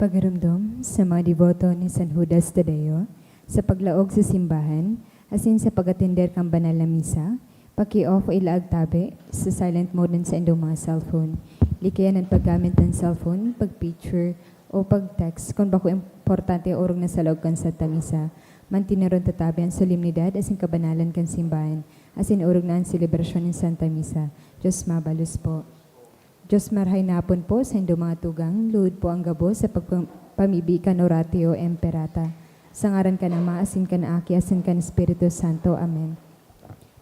Pagarumdom sa mga deboto ni San Judas Tadeo sa paglaog sa simbahan, asin sa pag-atender kang banal na misa, paki-off o ilaag tabi sa silent mode ng sa indong mga cellphone. Likayan ang paggamit ng cellphone, pag-picture o pag-text kung bako importante orong na sa loob kan sa tamisa. Mantinaron tatabi ang solemnidad asin kabanalan kan simbahan, asin orong na ang selebrasyon ng Santa Misa. Diyos mabalus po. Diyos marhay napon po sa inyong mga tugang, luhod po ang gabo sa pagpamibikan oratio emperata. Sa ngaran ka na maasin ka na aki, asin ka na Espiritu Santo. Amen.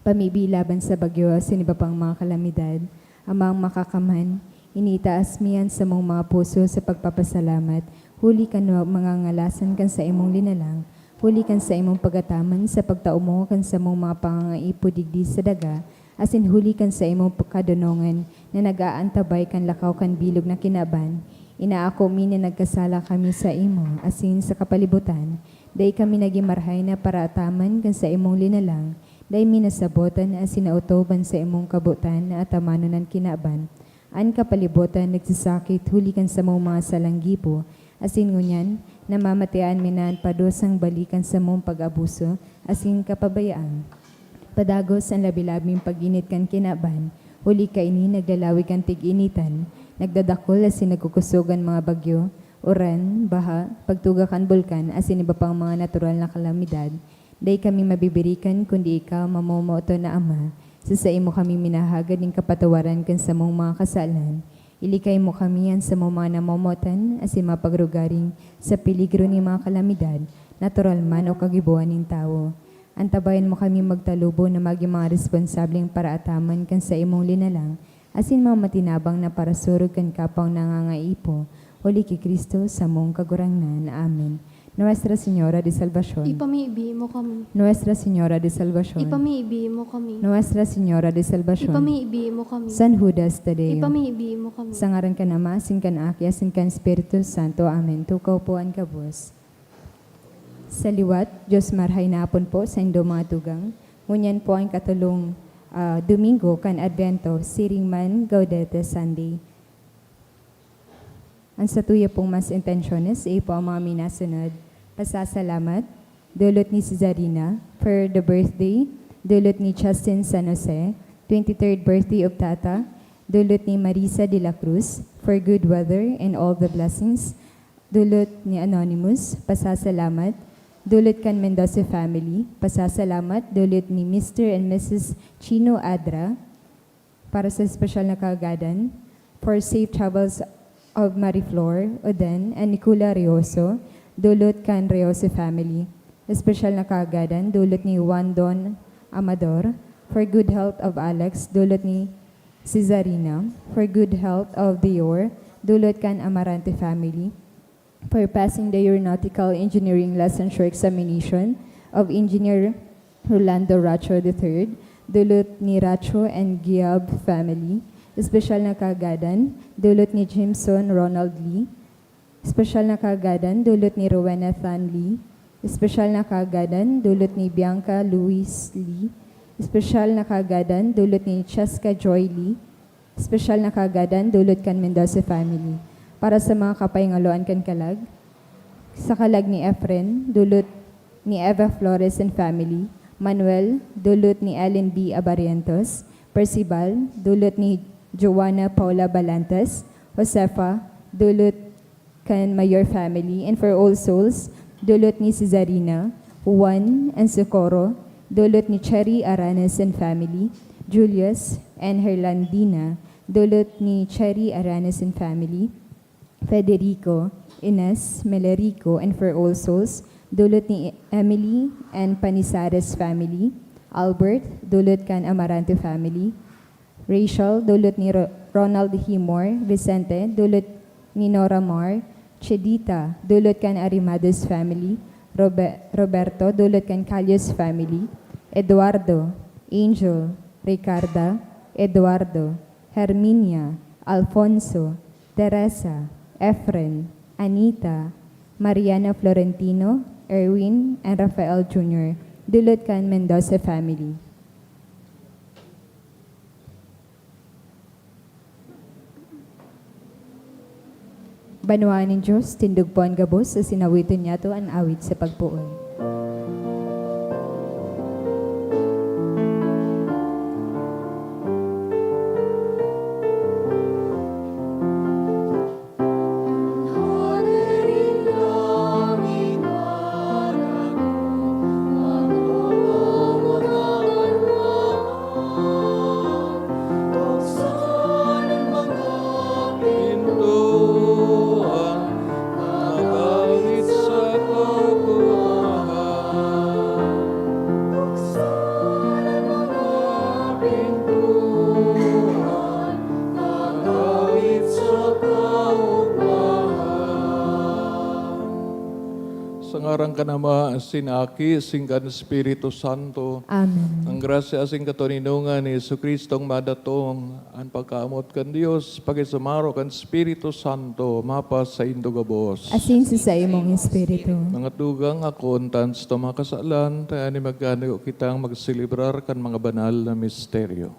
Pamibi laban sa bagyo, asin iba pang mga kalamidad, amang makakaman, initaas miyan sa mong mga puso sa pagpapasalamat, huli ka na mga ngalasan kan sa imong linalang, huli kan sa imong pagataman sa pagtaumo kan sa mong mga pangangaipo digdi sa daga, asin huli kan sa imong kadunongan na nag-aantabay kan lakaw kan bilog na kinaban. Inaako mi na nagkasala kami sa imo, asin sa kapalibutan, day kami nagimarhay na paraataman kan sa imong linalang, day minasabotan asin nautoban sa imong kabutan na atamanon ng kinaban. An kapalibutan nagsisakit huli kan sa mong mga salanggipo, asin ngunyan, namamatian minan padosang balikan sa mong pag-abuso, asin kapabayaan. Padagos ang labilabing pag-init kan kinaban, huli ka ini naglalawig kan tig-initan, nagdadakol asin nagkukusugan mga bagyo, uran, baha, pagtuga kan bulkan, asin iba pang mga natural na kalamidad. Day kami mabibirikan kundi ikaw mamomoto na Ama, sa imo kami minahagad ng kapatawaran kan sa mong mga kasalan. Ilikay mo kami yan sa mga namomotan, asin mapagrugaring sa peligro ni mga kalamidad, natural man o kagibuan ng tao. Antabayan mo kami magtalubo na maging mga responsableng paraataman kan sa imong linalang, asin mga matinabang na parasurog kan kapang nangangaipo, uli ki Kristo sa mong kagurangnan. Amen. Nuestra Señora de Salvación. Ipamiibi mo kami. Nuestra Señora de Salvación. Ipamiibi mo kami. Nuestra Señora de Salvación. Ipamiibi mo kami. San Judas Tadeo. Ipamiibi mo kami. Sa ngaran ka na maasin kan aki, asin kan Espiritu Santo. Amen. Tukaw po ang kabus. Sa liwat, Diyos marhay napon po sa indo mga tugang. Ngunyan po ang katulong Domingo kan Advento, siring man Gaudete Sunday. Ang satuya pong mas intensyones, po ang mga minasunod. Pasasalamat, dulot ni Cesarina for the birthday, dulot ni Justin San Jose, 23rd birthday of Tata, dulot ni Marisa de la Cruz for good weather and all the blessings, dulot ni Anonymous, pasasalamat, dulot kan Mendoza family, pasasalamat, dulot ni Mr. and Mrs. Chino Adra, para sa special na kaagadan, for safe travels of Mariflor, Oden, and Nicola Rioso, dulot kan Rioso family. Special na kaagadan, dulot ni Juan Don Amador, for good health of Alex, dulot ni Cesarina, for good health of Dior, dulot kan Amarante family, for passing the Aeronautical Engineering Licensure Examination of Engineer Rolando Racho III, dulot ni Racho and Giab family. Special na kaagadan, dulot ni Jimson Ronald Lee. Special na kaagadan, dulot ni Rowena Than Lee. Special na kaagadan, dulot ni Bianca Louise Lee. Special na kaagadan, dulot ni Cheska Joy Lee. Special na kaagadan, dulot kan Mendoza family. Para sa mga kapayngaloan kan kalag, sa kalag ni Efren, dulot ni Eva Flores and family. Manuel, dulot ni Ellen B. Abarientos. Percival, dulot ni Joanna Paula Balantes. Josefa, dulot kan Mayor family. And for all souls, dulot ni Cesarina. Juan and Socorro, dulot ni Cherry Aranes and family. Julius and Herlandina, dulot ni Cherry Aranes and family. Federico, Ines, Melerico, and for all souls, dulot ni Emily and Panisares family. Albert, dulot kan Amarante family. Rachel, dulot ni Ronald Himor. Vicente, dulot ni Nora Mar. Chedita, dulot kan Arimados family. Roberto, dulot kan Calios family. Eduardo, Angel, Ricarda, Eduardo, Herminia, Alfonso, Teresa, Efren, Anita, Mariana Florentino, Erwin, and Rafael Jr., dulot kan Mendoza family. Banwaan ng Diyos, tindog po ang gabos, sa sinawiton niya to ang awit sa pagpuon. Sangarang ka nama, sinaki, singkan Espiritu Santo. Amen. Ang grasya asing katuninungan ni Jesu Kristong madatong, ang pagkaamot kan Dios, pagisamaro kan Espiritu Santo, mapa sa indugabos. Asin sa imong espiritu. Mga tugang akon, tans to makasalan, tayo ni magkano kitang magsilibrar kan mga banal na misteryo.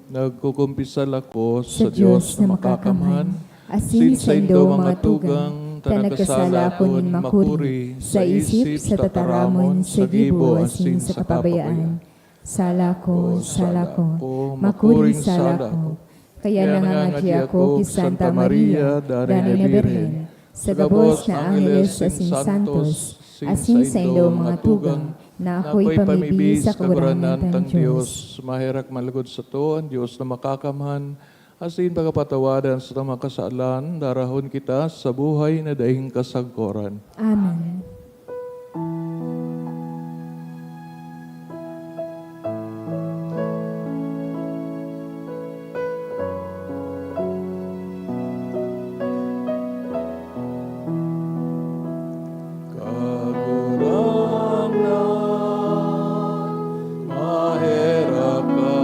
Nagkukumpisal ako sa Diyos na makakaman, asin sa indo mga tugang, tanagkasala ko nin makuri, sa isip, sa tataramon, sa gibo, asin sa kapabayaan. Sala ko, makuring sala ko. Kaya nangangati ako kay Santa Maria, Dani na Birhen, sa gabos na Angeles asin Santos, asin sa indo mga tugang, na ako'y pamibi sa kaguranan ng Diyos. Mahirak malagod sa to, ang Diyos na makakaman, asin pagkapatawadan sa tamang kasalan, darahon kita sa buhay na daing kasagkoran. Amen. Kaguranan, mahirak ka.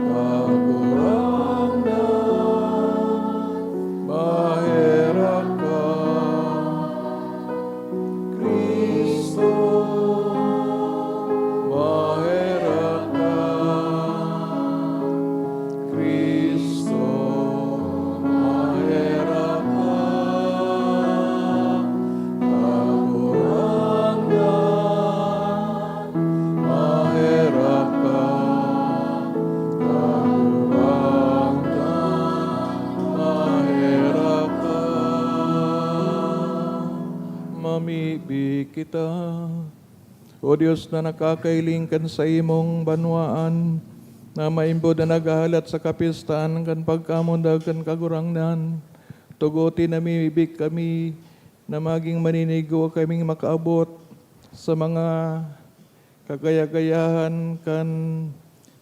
Kaguranan, mahirak ka. Kristo, mahirak ka. Kristo, mahirak ka. Kaguranan, mahirak ka. Kaguranan, mahirak ka. Mamibi kita, O Diyos na nakakailingkan sa imong banwaan, na maimbod na naghahalat sa kapistaan kan pagkamundag kan kagurangnan. Tuguti na mibig kami na maging maninigo kaming makaabot sa mga kagaya-gayahan kan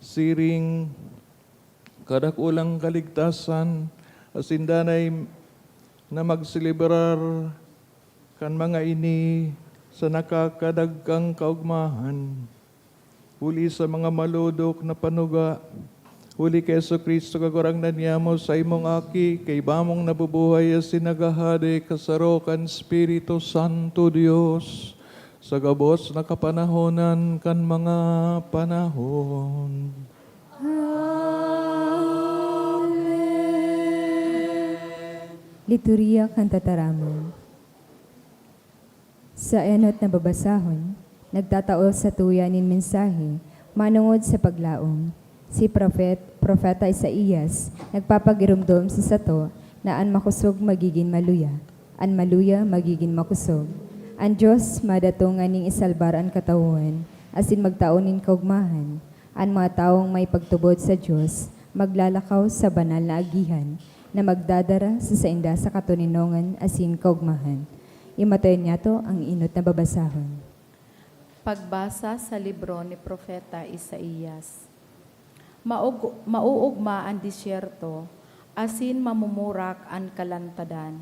siring kadakulang kaligtasan, asindanay na magsilibrar kan mga ini sa nakakadagkang kaugmahan. Huli sa mga maludok na panuga, huli kay Jesu Kristo kagurangnan niya mo sa imong aki, kay bamong nabubuhay as sinagahade kasarokan Espiritu Santo Dios, sa gabos na kapanahonan kan mga panahon. Liturya kan tataramon. Sa enot na babasahon, nagtatao sa tuyanin mensahe, manungod sa paglaom. Si Propeta Isaías, nagpapagirumdom sa sato na an makusog magiging maluya, an maluya magiging makusog. Ang Diyos madatungan ning isalbar ang katawuan, asin magtaonin kaugmahan. Ang mga taong may pagtubod sa Diyos, maglalakaw sa banal na agihan, na magdadara sa sainda sa katuninongan asin kaugmahan. Imatayin niya to ang inot na babasahon. Pagbasa sa libro ni Propeta Isaías. Mauugma ang disyerto, asin mamumurak ang kalantadan.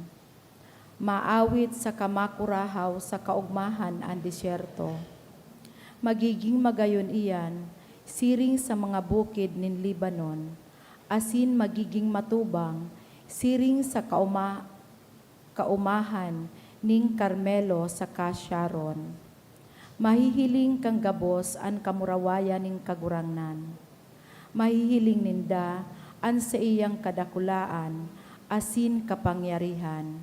Maawit sa kamakurahaw sa kaugmahan ang disyerto. Magiging magayon iyan, siring sa mga bukid nin Libanon, asin magiging matubang, siring sa kaumahan ning Carmelo sa Sharon. Mahihiling kang gabos an kamurawayan ning kagurangnan. Mahihiling ninda an sa iyang kadakulaan, asin kapangyarihan.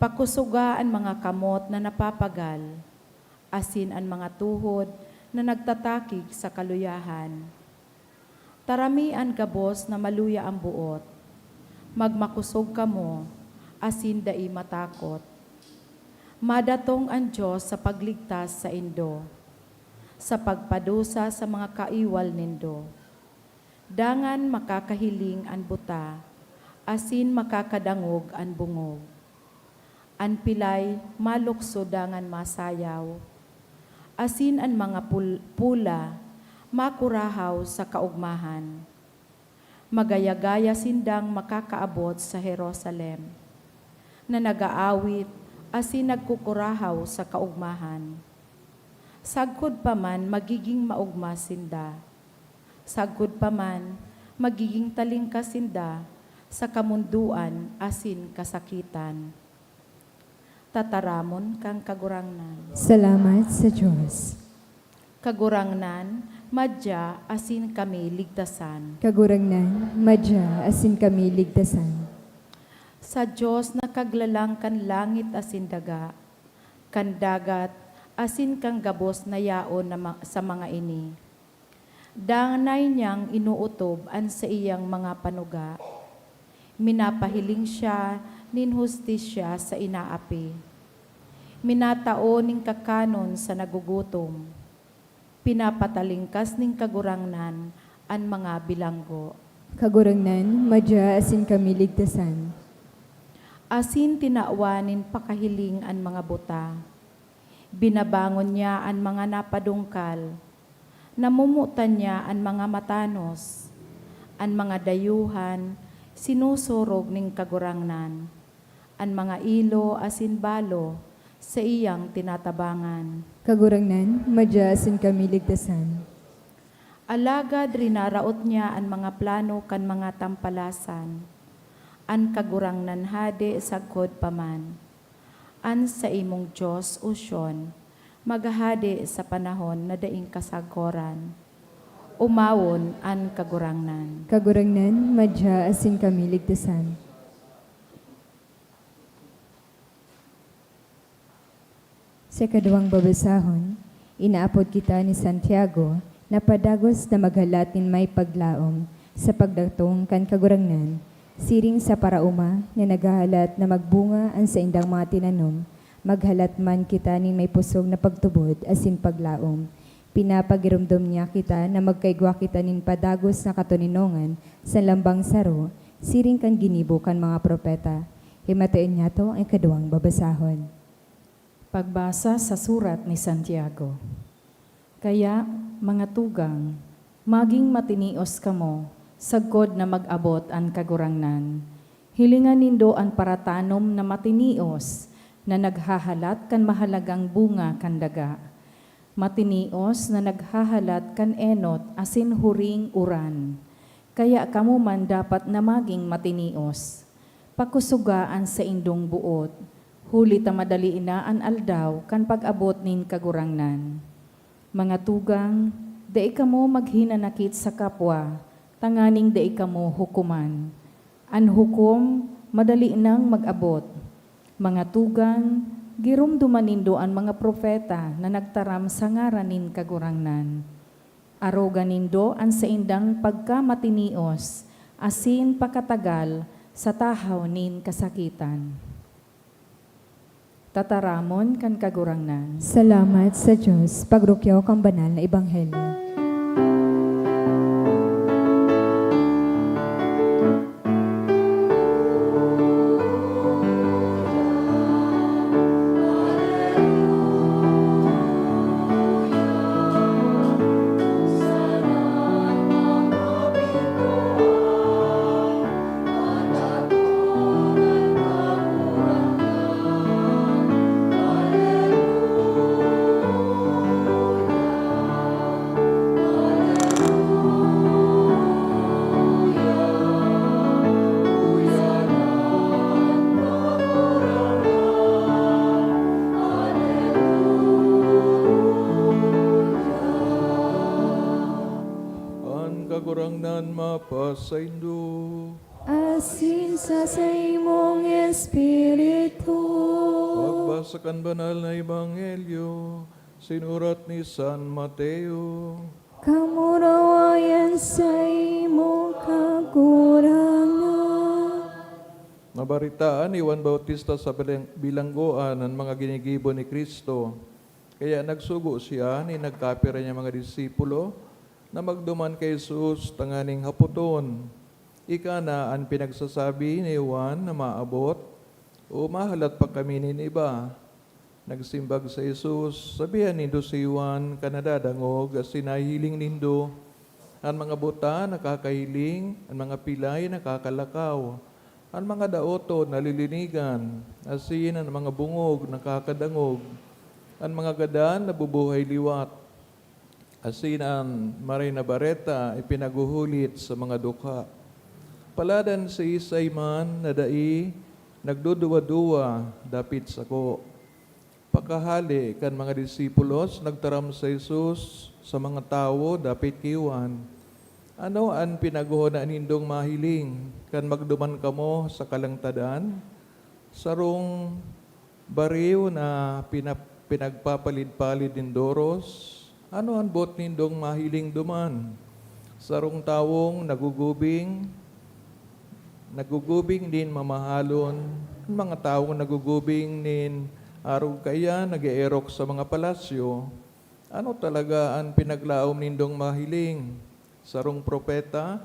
Pakusuga ang mga kamot na napapagal, asin ang mga tuhod na nagtatakig sa kaluyahan. Tarami ang gabos na maluya ang buot, magmakusog kamo, asin dai matakot. Madatong ang Diyos sa pagligtas sa indo, sa pagpadusa sa mga kaiwal nindo. Dangan makakahiling ang buta, asin makakadangog ang bungog. An pilay malukso dangan masayaw, asin ang mga pula makurahaw sa kaugmahan. Magayagaya sindang makakaabot sa Jerusalem, na nagaawit asin nagkukurahaw sa kaugmahan. Sagkod pa man magiging maugma sinda, sagkod pa man magiging talingkas sinda sa kamunduan asin kasakitan. Tataramon kang kagurangnan. Salamat sa Diyos. Kagurangnan, madya asin kami ligtasan. Kagurangnan, madya, asin kami ligtasan. Sa Diyos na kaglalang kan langit asin daga, kan dagat asin kang gabos na yaon sa mga ini. Danay niyang inuutob an sa iyang mga panuga. Minapahiling siya nin hustisya sa inaapi. Minatao ning kakanon sa nagugutom. Pinapatalingkas ning kagurangnan an mga bilanggo. Kagurangnan, madya, asin kami ligtasan. Asin tinaawanin pakahiling an mga buta. Binabangon niya an mga napadungkal. Namumutan niya an mga matanos. An mga dayuhan, sinusurog ning kagurangnan. An mga ilo asin balo, sa iyang tinatabangan. Kagurangnan, madya, asin kami ligtasan. Alagad rinaraot niya an mga plano kan mga tampalasan. An kagurangnan hade sagkod paman. An sa imong Diyos o Siyon, maghahade sa panahon na daing kasagoran. Umawon an kagurangnan. Kagurangnan, madya, asin kami ligtasan. Sa kaduwang babasahon, inaapod kita ni Santiago na padagos na maghalatin may paglaom sa pagdatong kan kagurangnan, siring sa parauma na naghahalat na magbunga ang sa indang mga tinanom, maghalat man kita ni may pusog na pagtubod asin paglaom. Pinapagirumdom niya kita na magkaigwa kita nin padagos na katuninongan sa lambang saro, siring kan ginibo kan mga propeta. Himatain niya to ang kaduwang babasahon. Pagbasa sa surat ni Santiago. Kaya, mga tugang, maging matinios kamo, sagkod na mag-abot ang kagurangnan. Hilingan nindo ang paratanom na matinios, na naghahalat kan mahalagang bunga kan daga. Matinios na naghahalat kan enot asin huring uran. Kaya kamo man dapat na maging matinios. Pakusugaan sa indong buot. Huli ta madali ina an aldaw kan pag-abot nin kagurangnan. Mga tugang, dai kamo maghinanakit sa kapwa, tanganing dai kamo hukuman. An hukom, madali nang mag-abot. Mga tugang, girumduman nindo ang mga propeta na nagtaram sa ngaran nin kagurangnan. Arogan nindo ang sa indang pagkamatinios, asin pakatagal sa tahaw nin kasakitan. Tataramon kan kagurangnan. Salamat sa Diyos, pagrukyaw kang banal na ebanghelyo. mapasaindo. Asin sa imong Espiritu. Pagbasa kan banal na Ebanghelyo, sinurat ni San Mateo. Kamurawayan sa imong kagurangan. Nabaritaan ni Juan Bautista sa bilangguan ng mga ginigibo ni Kristo. Kaya nagsugo siya ni nagkapira niya mga disipulo na magduman kay Jesus tanganing haputon. Ika na ang pinagsasabi ni Juan na maabot o mahalat pa kami nin iba. Nagsimbag sa Jesus, sabihan nindo si Juan kanadadangog as sinahiling nindo ang mga buta nakakahiling, ang mga pilay nakakalakaw, ang mga daoto nalilinigan, asin ang mga bungog nakakadangog, ang mga gadan nabubuhay liwat, asin ang maray na bareta ipinaguhulit sa mga dukha. Paladan si Isay man na dai nagduduwa-duwa dapit sako. Pakahali kan mga disipulos nagtaram sa Jesus sa mga tao dapit kiwan. Ano ang pinaguhonan nindong mahiling kan magduman kamo sa kalangtadan? Sarong bariw na pinagpapalid-palid din doros? Ano ang bot nindong mahiling duman? Sarong tawong nagugubing din mamahalon, ang mga taong nagugubing nin arog kaya nag-eerok sa mga palasyo. Ano talaga ang pinaglaom nindong mahiling? Sarong propeta,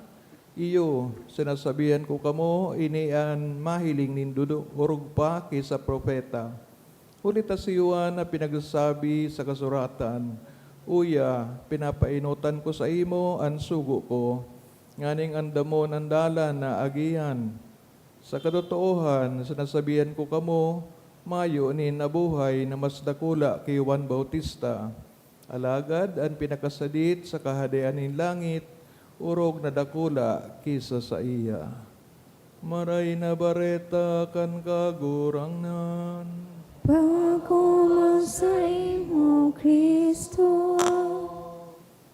iyo, sinasabihan ko kamo, inian mahiling nindudo, urog pa kaysa propeta. Hulita si Juan na pinagsasabi sa kasuratan, Uya, pinapainutan ko sa imo ang sugo ko, nganing andamon ang dalan na agian. Sa katotoohan, sinasabihan ko kamo, mayo ni nabuhay na mas dakula kay Juan Bautista. Alagad ang pinakasadit sa kahadian ng langit, urog na dakula kisa sa iya. Maray na bareta kan kagurangnan. Pagkumo sa imo, Kristo.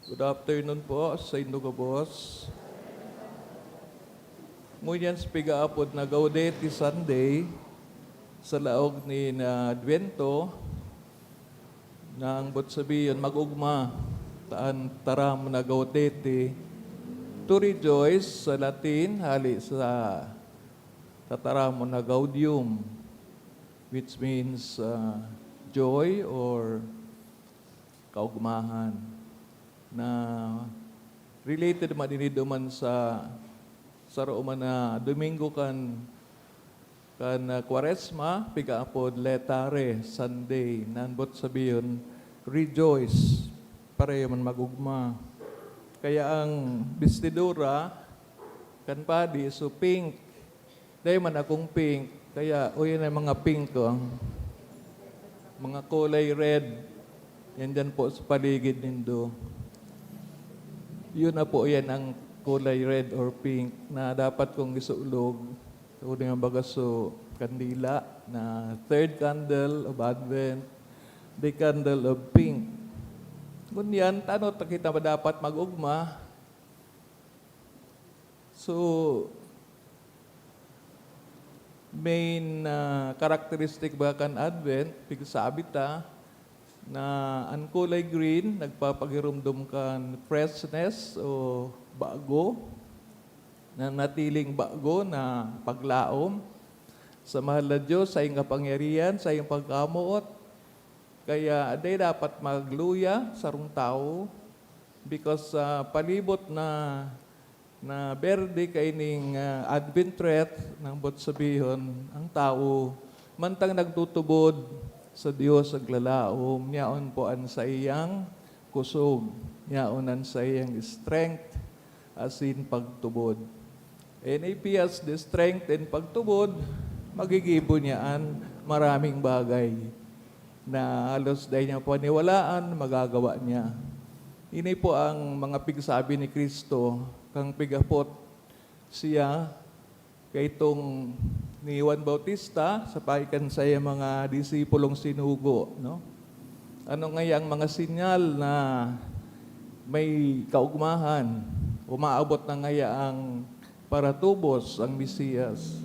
Good afternoon po sa inyo ka, boss. Ngunyan spigaapod na Gaudete Sunday sa laog ni na Advento na ang sabihin mag-ugma taan taram na Gaudete to rejoice sa Latin hali sa tataramo na Gaudium, which means joy or kaugmahan, na related madiniduman sa rooman na Domingo kan Quaresma, pigaapod letare Sunday, nanbot sabiyon rejoice, pareho man magugma. Kaya ang bestidura kan padi so pink, dahil man akong pink, kaya uyan ang mga pink ko, mga kulay red, yan dyan po sa paligid nindo. Yun na po yan ang kulay red or pink na dapat kong isulog. Unang bagaso kandila na third candle of Advent, the candle of pink. Ngunyan, tano kita ba dapat mag-ugma? So, main characteristic ba kan Advent, pigsabi ta, na ang kulay green, nagpapagirumdum kan freshness o bago, na natiling bago na paglaom sa mahal na Diyos, sa iyong kapangyarihan, sa iyong pagkamuot. Kaya aday dapat magluya sa rong tao because palibot na berde kaining Advent threat ng bot sabihon ang tao mantang nagtutubod sa Dios aglalaom, niyaon po an sa iyang kusog, niyaonan sa iyang strength as in pagtubod. NAPS, the strength and pagtubod, magigibo niyaan maraming bagay na halos dahil niya paniwalaan, magagawa niya. Ini po ang mga pigsabi ni Kristo, kang pigapot siya kay itong ni Juan Bautista sa pagikan sa mga disipulong sinugo. No? Ano ngayang mga sinyal na may kaugmahan o umaabot na ngayaang para tubos ang Mesiyas.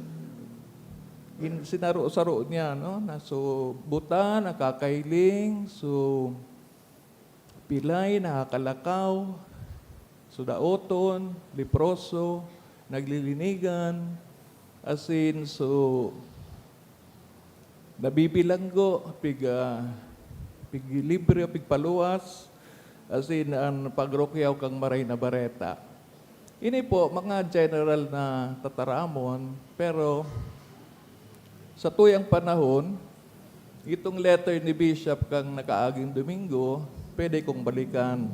Sinaro-saro niya, no? Na so buta, nakakailing, so pilay, nakakalakaw, so daoton, leproso, naglilinigan, as in, so nabibilanggo, libre, pigpaluwas, as in, ang pagrokyaw kang maray na bareta. Ini po, mga general na tataramon, pero sa tuyang panahon, itong letter ni Bishop kang nakaaging Domingo, pwede kong balikan.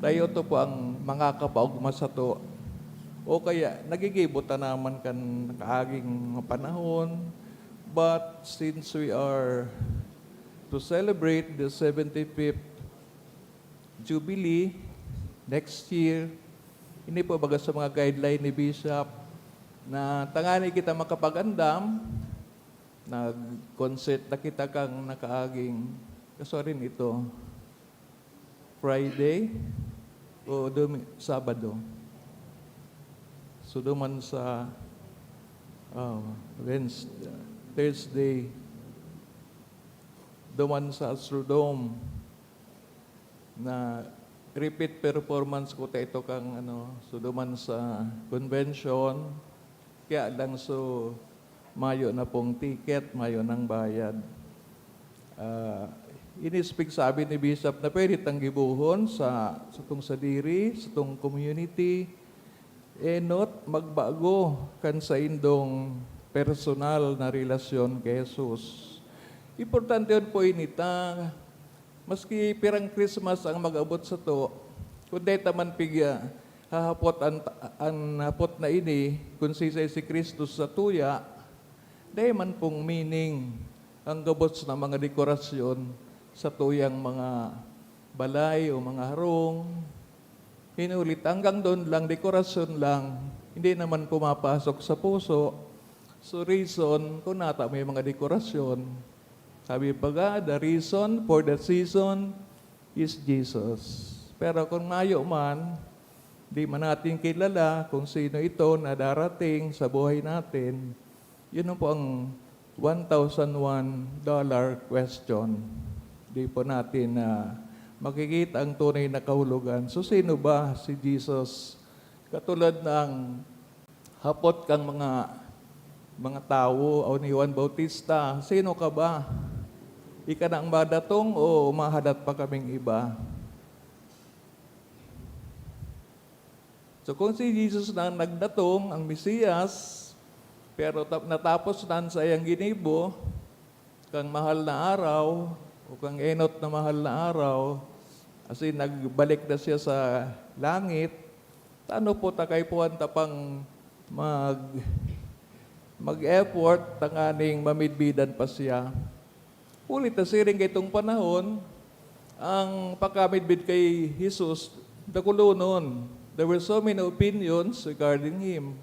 Tayo to po ang mga kapaugma sa to. O kaya, nagigibutan naman kan nakaaging panahon, but since we are to celebrate the 75th Jubilee next year, hindi po baga sa mga guideline ni Bishop na tangani kita makapag-andam, nag-concert na kita kang nakaaging, rin ito, Friday o Sabado. So duman sa Wednesday, Thursday, duman sa Astrodome na repeat performance ko ito kang so duman sa convention, kaya lang so mayo na pong ticket, mayo ng bayad. Ini-speak sabi ni Bishop na pwede tang gibuhon sa tong sadiri, sa tong community, not magbago kan sa indong personal na relasyon kay Jesus. Importante yun po inita, maski pirang Christmas ang mag-abot sa to, kundi taman pigya, hahapot ang hapot na ini, kung si Kristo sa tuya, dahil man pong meaning ang gabot na mga dekorasyon sa tuyang mga balay o mga harong. Inulit, hanggang doon lang, dekorasyon lang, hindi naman pumapasok sa puso. So reason, kung nata may mga dekorasyon, sabi pa the reason for the season is Jesus. Pero kung mayo man, di man natin kilala kung sino ito na darating sa buhay natin, yun po ang $1,001 question. Di po natin makikita ang tunay na kahulugan. So sino ba si Jesus? Katulad ng hapot kang mga tao o ni Juan Bautista, sino ka ba? Ika na ang madatong o mahadat pa kaming iba? So kung si Jesus na nagdatong, ang Mesiyas, pero natapos na sa iyang ginibo, kang mahal na araw, o kang enot na mahal na araw, kasi nagbalik na siya sa langit, ano po takay po ang tapang mag-effort, tanganing mamidbidan pa siya. Ulit na siring itong panahon, ang pagkamidbid kay Jesus, dakulunon. There were so many opinions regarding Him.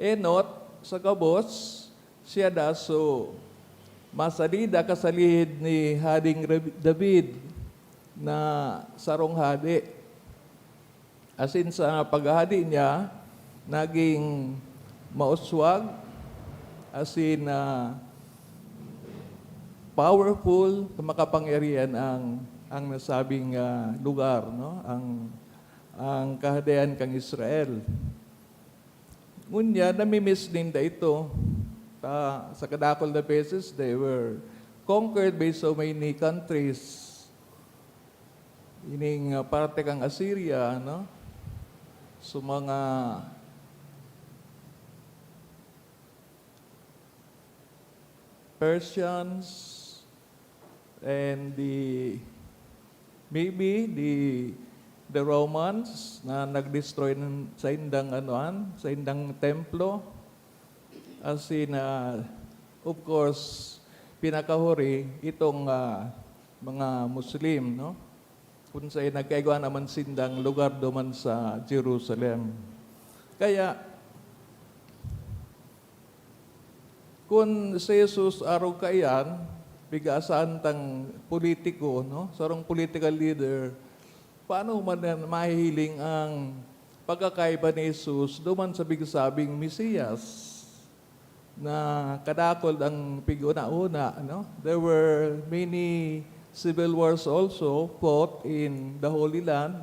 Enot, sa kabos, siya daso masalida kasalihid ni Hading David na sarong hadi. As in sa paghahadi niya, naging mauswag, as in powerful, makapangyarihan ang nasabing lugar, no? Ang kahadian kang Israel. Ngunya, namimiss din ito. Sa kadakol na beses, they were conquered by so many countries. Ining parte kang Assyria, no? So mga Persians and maybe the Romans na nag-destroy sa indang templo. As in, of course, pinakahuri itong mga Muslim, no? Kung sa'y nagkaigwa naman sindang lugar doon sa Jerusalem. Kaya, kung si Jesus araw kayan, bigasaan tang politiko, no? Sarong political leader, paano man mahihiling ang pagkakaiba ni Jesus duman sa bigsabing Mesiyas na kadakol ang piguna-una. No? There were many civil wars also fought in the Holy Land.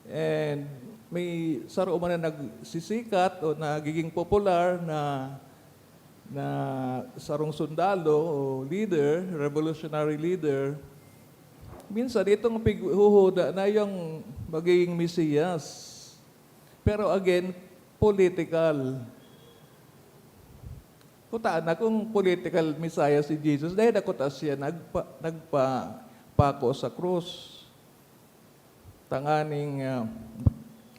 And may saro man na nagsisikat o nagiging popular na sarong sundalo o leader, revolutionary leader. Minsan itong pighuhuda na yung magiging Mesiyas. Pero again, political. Kutaan na kung political Messiah si Jesus, dahil nakutas siya nagpako sa krus. Tanganing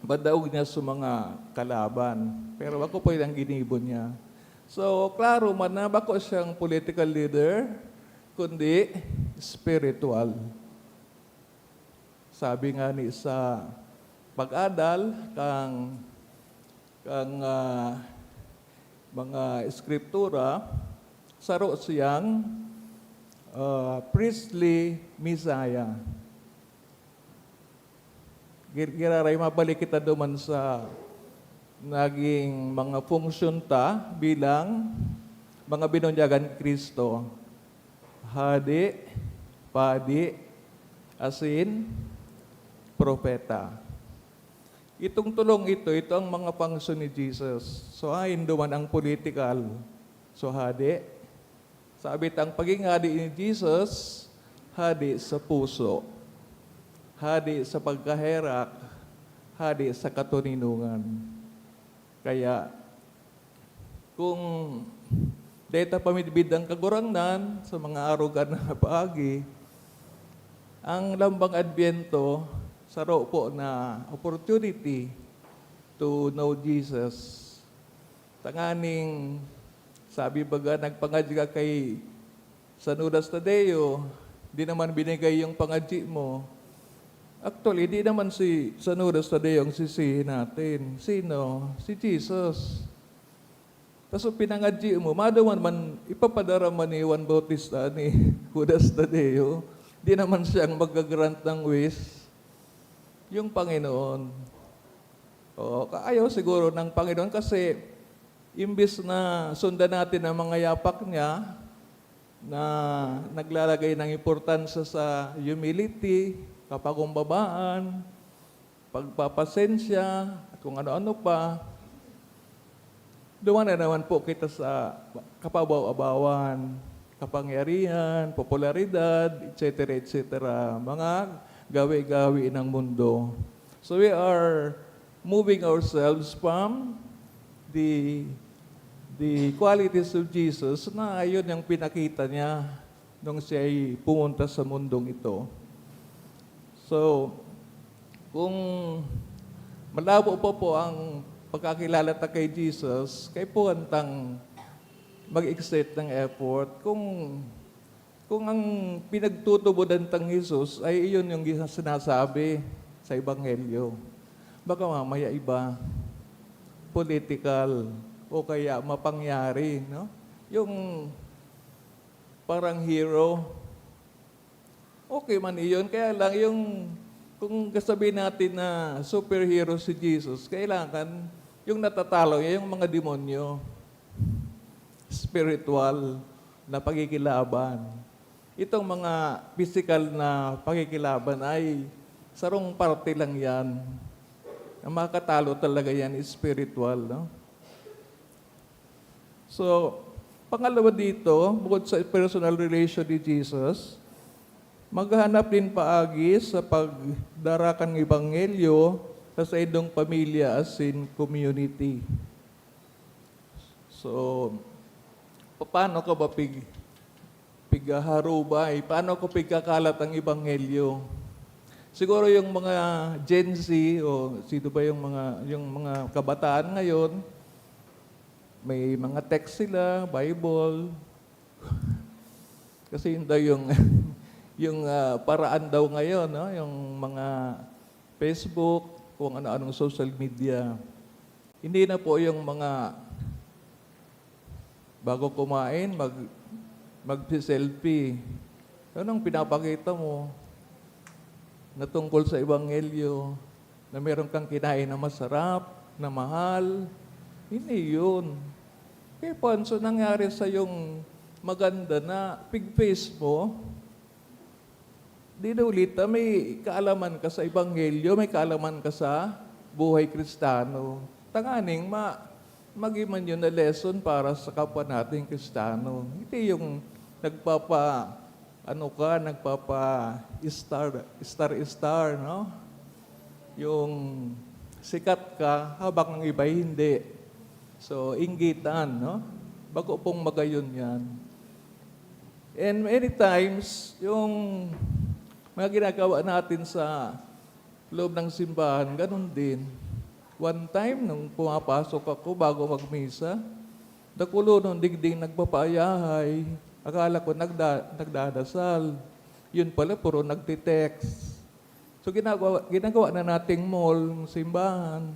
badaog niya sa mga kalaban. Pero ako po yung ginibon niya. So, klaro man na bako siyang political leader, kundi spiritual. Sabi nga ni sa pag-adal kang mga eskriptura, saro siyang priestly Messiah. Giraray mabalik kita duman sa naging mga funksyon ta bilang mga binunyagan Kristo. Hadi, padi, asin, propeta. Itong tulong ito ang mga function ni Jesus. So, duman ang political. So, hadi. Sabit ang paging hadi ni Jesus, hadi sa puso. Hadi sa pagkaherak, hadi sa katuninungan. Kaya, kung data pamidbid ang kagurangnan sa mga arugan na paagi, ang lambang Adbyento, saro po na opportunity to know Jesus. Tanganing, sabi baga, nagpangadji ka kay San Judas Tadeo, di naman binigay yung pangadji mo. Actually, di naman si San Judas Tadeo ang sisihin natin. Sino? Si Jesus. Tapos pinangadji mo, madaman man, ipapadara man ni Juan Bautista ni Judas Tadeo, di naman siyang magagrant ng wish. Yung Panginoon. O, kaayaw siguro ng Panginoon kasi imbis na sundan natin ang mga yapak niya na naglalagay ng importansya sa humility, kapakumbabaan, pagpapasensya, at kung ano-ano pa, duman na naman po kita sa kapabaw-abawan, kapangyarihan, popularidad, etc., etc., mga gawi-gawi ng mundo. So we are moving ourselves from the qualities of Jesus na ayun yung pinakita niya nung siya ay pumunta sa mundong ito. So, kung malabo po ang pagkakilala ta kay Jesus, kay po antang mag-exert ng effort kung ang pinagtutubudan tang Jesus ay iyon yung sinasabi sa Ebanghelyo. Baka mamaya iba, political, o kaya mapangyari, no? Yung parang hero, okay man iyon. Kaya lang kung kasabihin natin na superhero si Jesus, kailangan yung natatalo niya, yung mga demonyo, spiritual na pakikilaban. Itong mga physical na pakikilaban ay sarong parte lang yan. Ang makatalo talaga yan is spiritual. No? So, pangalawa dito, bukod sa personal relation ni Jesus, maghanap din paagi sa pagdarakan ng Ebanghelyo sa idong pamilya as in community. So, paano ka ba pigaharubay? Paano ko pigkakalat ang Ebanghelyo? Siguro yung mga Gen Z o sino ba yung mga kabataan ngayon, may mga text sila, Bible. Kasi yun daw yung paraan daw ngayon, no? Yung mga Facebook, kung ano-anong social media. Hindi na po yung mga bago kumain, mag-selfie. Anong pinapakita mo na tungkol sa Ebanghelyo? na meron kang kinain na masarap, na mahal. Hindi yun. Kaya Ponso, nangyari sa yung maganda na pig face mo, dinulita, may kaalaman ka sa Ebanghelyo, may kaalaman ka sa buhay Kristano. Tanganing magiman yun na lesson para sa kapwa nating Kristano. Hindi yung star, no? Yung sikat ka, habang ang iba hindi. So, inggitan, no? Bago pong magayon yan. And many times, yung mga ginagawa natin sa loob ng simbahan, ganun din. One time, nung pumapasok ako bago magmisa, nakulo nung digding nagpapayahay. Akala ko nagdadasal. Yun pala, puro nagtitext. So ginagawa na nating mall, simbahan.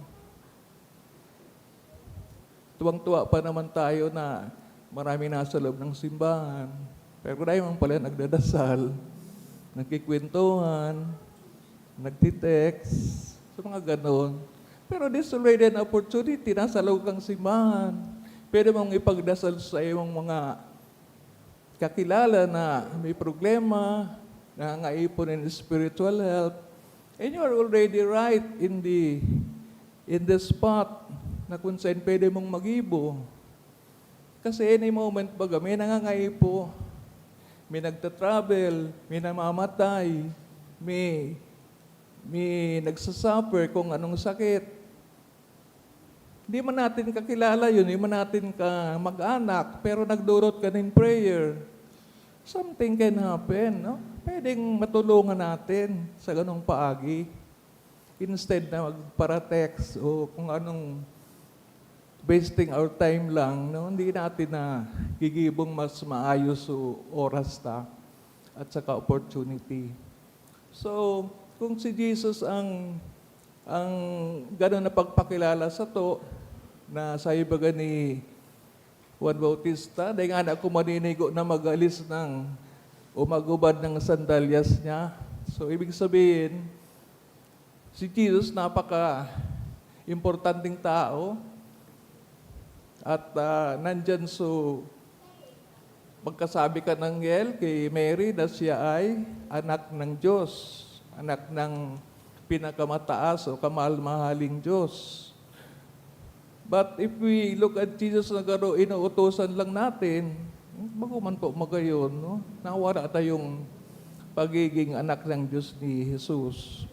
Tuwang-tuwa pa naman tayo na marami nasa loob ng simbahan. Pero naman pala nagdadasal, nagkikwentuhan, nagtitext, so mga ganon. Pero this already an opportunity, nasa loob kang simbahan. Pwede mong ipagdasal sa iyong mga kakilala na may problema, nangangaipon in spiritual health. And you are already right in the spot na kung saan pwede mong mag-ibo. Kasi any moment baga, may nangangaipo, may nagtatravel, may namamatay, may nagsasuffer kung anong sakit. Hindi man natin kakilala yun, hindi man natin ka mag-anak, pero nagdurot ka ng prayer. Something can happen, no? Pwedeng matulungan natin sa ganong paagi. Instead na magparatext o kung anong wasting our time lang, no? Hindi natin na gigibong mas maayos o oras at saka opportunity. So, kung si Jesus ang gano'n na pagpakilala sa to, na sa ibaga ni Juan Bautista, dahil nga ako maninigo na mag-alis o magubad ng sandalyas niya. So, ibig sabihin, si Jesus napaka-importanting tao at nandyan magkasabi ka ng ngel kay Mary na siya ay anak ng Diyos, anak ng pinakamataas o kamahal-mahaling Diyos. But if we look at Jesus na gano'n, inuutosan lang natin, bago man po magayon, no? Nawala tayong pagiging anak ng Diyos ni Jesus.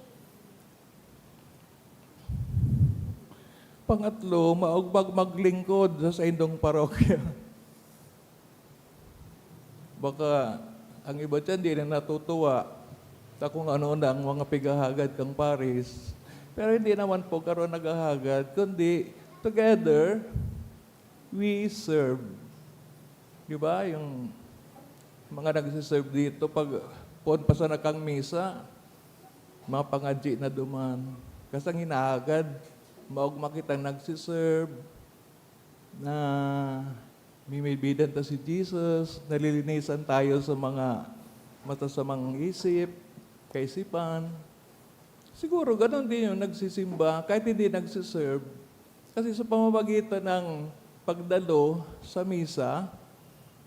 Pangatlo, maugbag maglingkod sa indong parokya. Baka ang iba dyan di na natutuwa sa kung ano na ang mga pigahagad kang Paris. Pero hindi naman po karoon naghahagad, kundi together, we serve. Di ba? Yung mga nagsiserve dito, pag puon pa sa nakang misa, mga pangadji na duman. Kasi ang hinahagad, maugma kitang nagsiserve, na mimibidan ta si Jesus, nalilinisan tayo sa mga matasamang isip, kaisipan. Siguro ganun din yung nagsisimba, kahit hindi nagsiserve. Kasi sa pamamagitan ng pagdalo sa misa,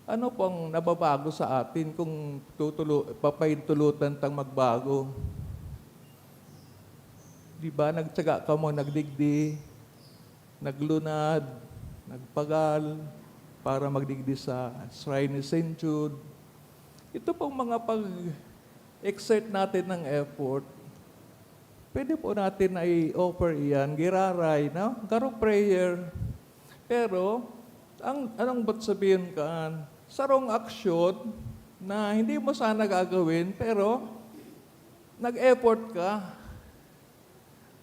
ano pong nababago sa atin kung papaintulutan tang magbago? Di ba, nagtsaga ka mo, nagdigdi, naglunad, nagpagal, para magdigdi sa shrine ni St. Jude. Ito pong mga pag-exert natin ng effort, pwede po natin na i-offer iyan, giraray, no? Karong prayer. Pero, anong ba't sabihin ka? Sarong aksyon na hindi mo sana gagawin, pero nag-effort ka.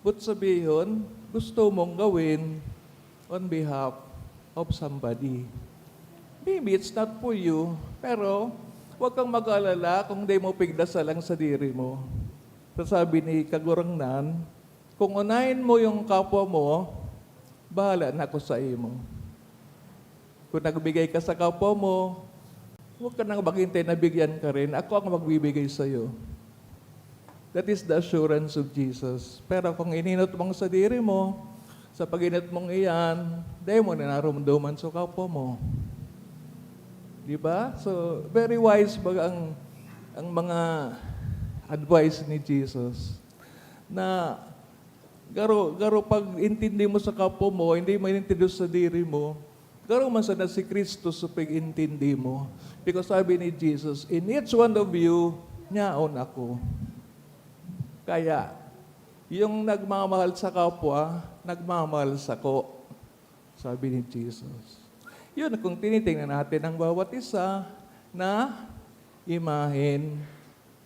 Ba't sabihin, gusto mong gawin on behalf of somebody. Maybe it's not for you, pero huwag kang mag-alala kung di mo pigdasa lang sa diri mo. Sabi ni Kagurangnan, kung unahin mo yung kapwa mo, bahala na ako sa imo. Kung nagbigay ka sa kapwa mo, huwag ka nang maghintay na bigyan ka rin. Ako ang magbibigay sa iyo. That is the assurance of Jesus. Pero kung ininot mong sa diri mo, sa pag-inot mong iyan, di mo na narumduman sa kapwa mo. Di ba? So, very wise baga ang mga advice ni Jesus na garo pag intindi mo sa kapwa mo, hindi mo intindi sa diri mo, garo man sana si Kristo sa pag-intindi mo. Because sabi ni Jesus, in each one of you, nyaon ako. Kaya, yung nagmamahal sa kapwa, nagmamahal sa ko. Sabi ni Jesus. Yun, kung tinitingnan natin ang bawat isa na imahen,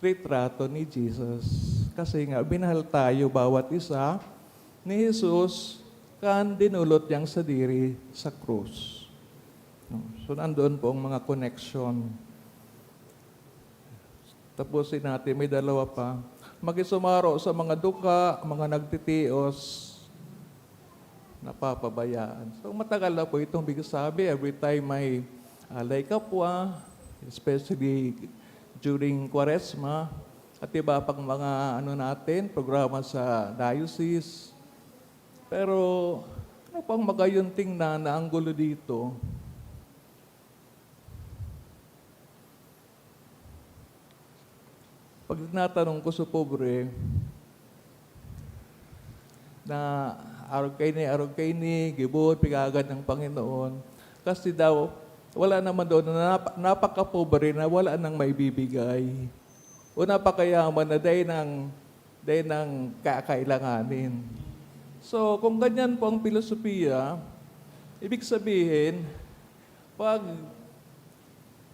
retrato ni Jesus. Kasi nga, binahal tayo bawat isa ni Jesus kan dinulot niyang sa diri sa krus. So, nandoon po ang mga connection. Tapusin natin, may dalawa pa. Makisumaro sa mga duka, mga nagtitios, napapabayaan. So matagal na po itong bigsabi. Every time may alay kapwa, especially during Quaresma, at iba pang mga programa sa diocese. Pero ano pang magayunting na anggulo dito? Pag natanong ko sa pobre, na arog kay ni, gibot, pigagad ng Panginoon. Kasi daw, wala naman doon na napaka-pobre na wala nang maibibigay. O napakayaman na dahil ng kakailanganin. So, kung ganyan po ang filosofiya, ibig sabihin, pag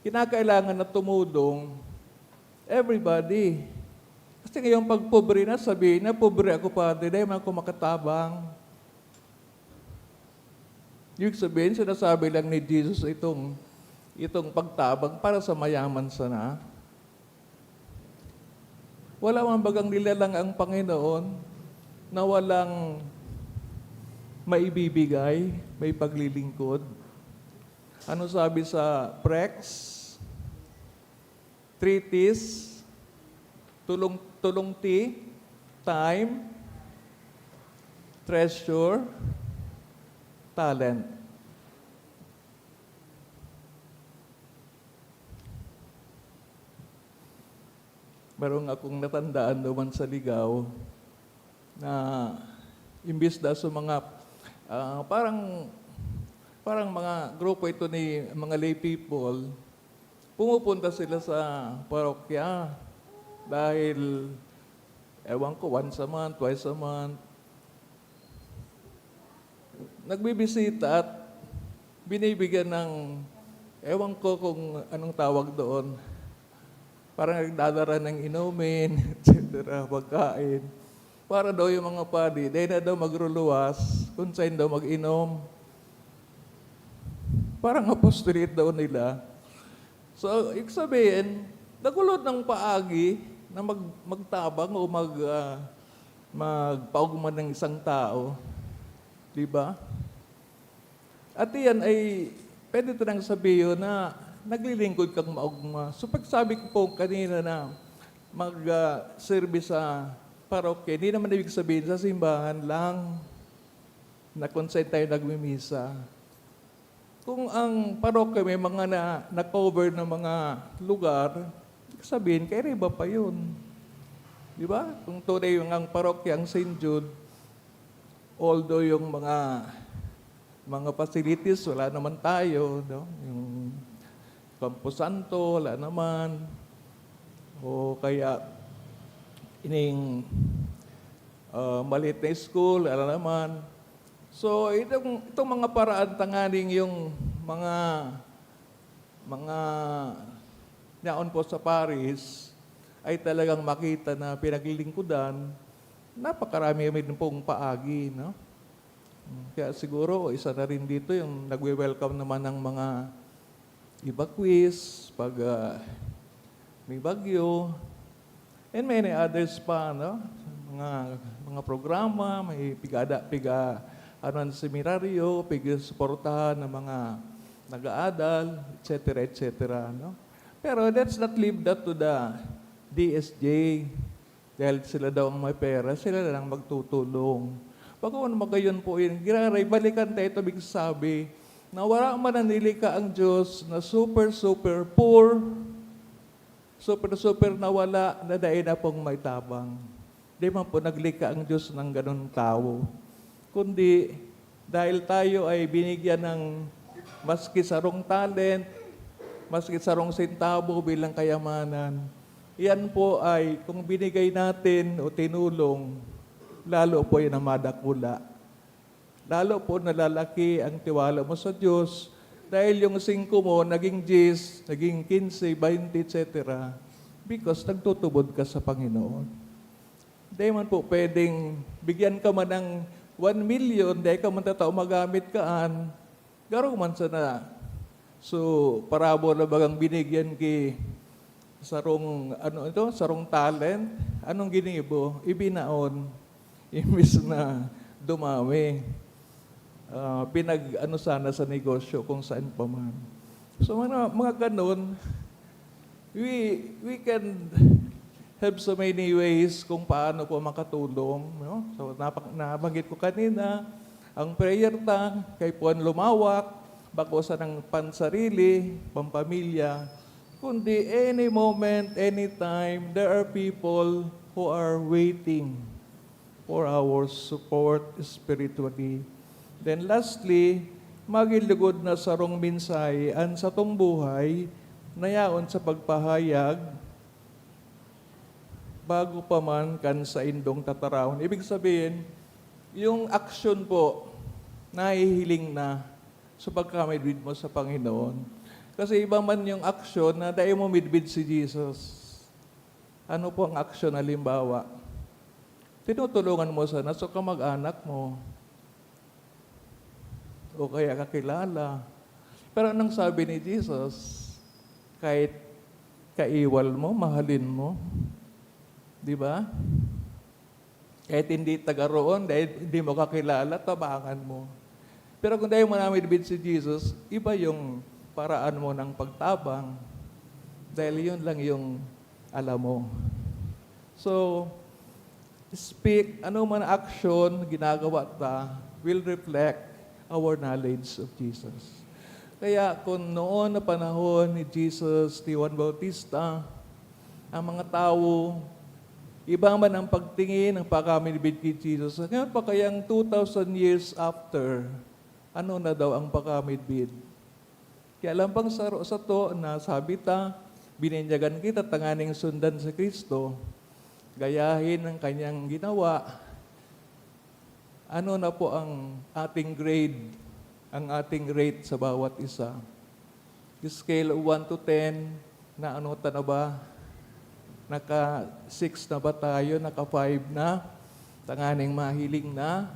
kinakailangan na tumulong, everybody. Kasi ngayong pag pobre na, sabihin na, pobre ako Padre, dahil man ako makatabang. Yung sabihin, sinasabi lang ni Jesus itong pagtabang para sa mayaman sana. Wala man bagang nilalang ang Panginoon na walang maibibigay, may paglilingkod. Ano sabi sa Prex? 3 T's, tulong T, time, treasure, talent. Meron akong natandaan naman sa Ligaw na imbis na sa mga parang mga grupo ito ni mga lay people, pumupunta sila sa parokya dahil, ewan ko, once a month, twice a month. Nagbibisita at binibigyan ng, ewan ko kung anong tawag doon, parang nagdadara ng inumin, etc., pagkain. Para daw yung mga padi, dahil na daw magruluwas, kung saan daw mag-inom. Parang apostolate daw nila. So, ibig sabihin, nagulot ng paagi na magtabang o magpaugman ng isang tao. Diba? At iyan ay, pwede ito nang sabihin na naglilingkod kang maugma. So, pagsabi ko po kanina na mag-service sa parokya, hindi naman ibig sabihin sa simbahan lang na kung saan tayo nagmimisa. Kung ang parokya may mga na-cover na mga lugar, sabihin, kaya iba pa yun. Di ba? Kung tunay yung ang parokya, ang St. Jude, although yung mga facilities, wala naman tayo, no? Yung Campo Santo, wala naman. O kaya, ining maliit na school, wala naman. So, itong mga paraan tanganing yung mga naon po sa Paris ay talagang makita na pinaglilingkudan, napakarami din pong paagi, no? Kaya siguro, isa na rin dito yung nagwe-welcome naman ng mga evacuees pag may bagyo, and many others pa, no? Mga programa, may seminaryo, pig-suportahan ng mga nag-aadal, etc., no? Pero let's not leave that to the DSJ. Dahil sila daw ang may pera, sila lang magtutulong. Pag magayon po yun, giraray, balikan tayo ito sabi, na wala man nanilika ang Diyos na super poor, super nawala na dahil na pong may tabang. Di man po naglika ang Diyos ng ganun tao. Kundi dahil tayo ay binigyan ng maski sarong talent, maski sarong sentabo bilang kayamanan, yan po ay kung binigay natin o tinulong, lalo po yan ang madakula. Lalo po nalalaki ang tiwala mo sa Diyos dahil yung 5 mo naging 10, naging 15, 20, etc. Because nagtutubod ka sa Panginoon. Dahil man po pwedeng bigyan ka man ng 1 million, dahil ka man tatao magamit kaan, garo man sana. So, parabola bagang binigyan ki sarong talent, anong ginibo? Ibinaon. Imbis na dumami. Sana sa negosyo kung saan pa man. So, mga ganun, we can have so many ways kung paano po makatulong. No? So, nabanggit ko kanina, ang prayer tank, kay puan lumawak, bako sa ng pansarili, pampamilya, kundi any moment, anytime, there are people who are waiting for our support spiritually. Then lastly, magilugod na sarong minsay an sa tong buhay, nayaon sa pagpahayag, bago pa man kan sa indong tatarawon. Ibig sabihin, yung action po, nahihiling na sa pagkamidbid mo sa Panginoon. Kasi iba man yung action na dahil mo midbid si Jesus. Ano po ang action na limbawa? Tinutulungan mo sana sa kamag-anak mo. O kaya kakilala. Pero anong sabi ni Jesus? Kahit kaiwal mo, mahalin mo. Di ba? Kahit hindi taga roon, dahil hindi mo kakilala, tabangan mo. Pero kung dahil mo namidbid si Jesus, iba yung paraan mo ng pagtabang. Dahil yun lang yung alam mo. So, speak, ano man action, ginagawa ta, will reflect our knowledge of Jesus. Kaya kung noon na panahon ni Jesus, ni Juan Bautista, ang mga tao, iba man ang pagtingin, ang pagkamilibid kay Jesus. Ngayon pa kayang 2,000 years after, ano na daw ang pagkamilibid? Kaya alam pang sa to na sabi ta, bininyagan kita tanganing sundan sa Kristo, gayahin ang kanyang ginawa. Ano na po ang ating grade, ang ating rate sa bawat isa? Scale of 1 to 10, na ano ta na ba? Naka 6 na ba tayo? Naka 5 na? Tanganing mahiling na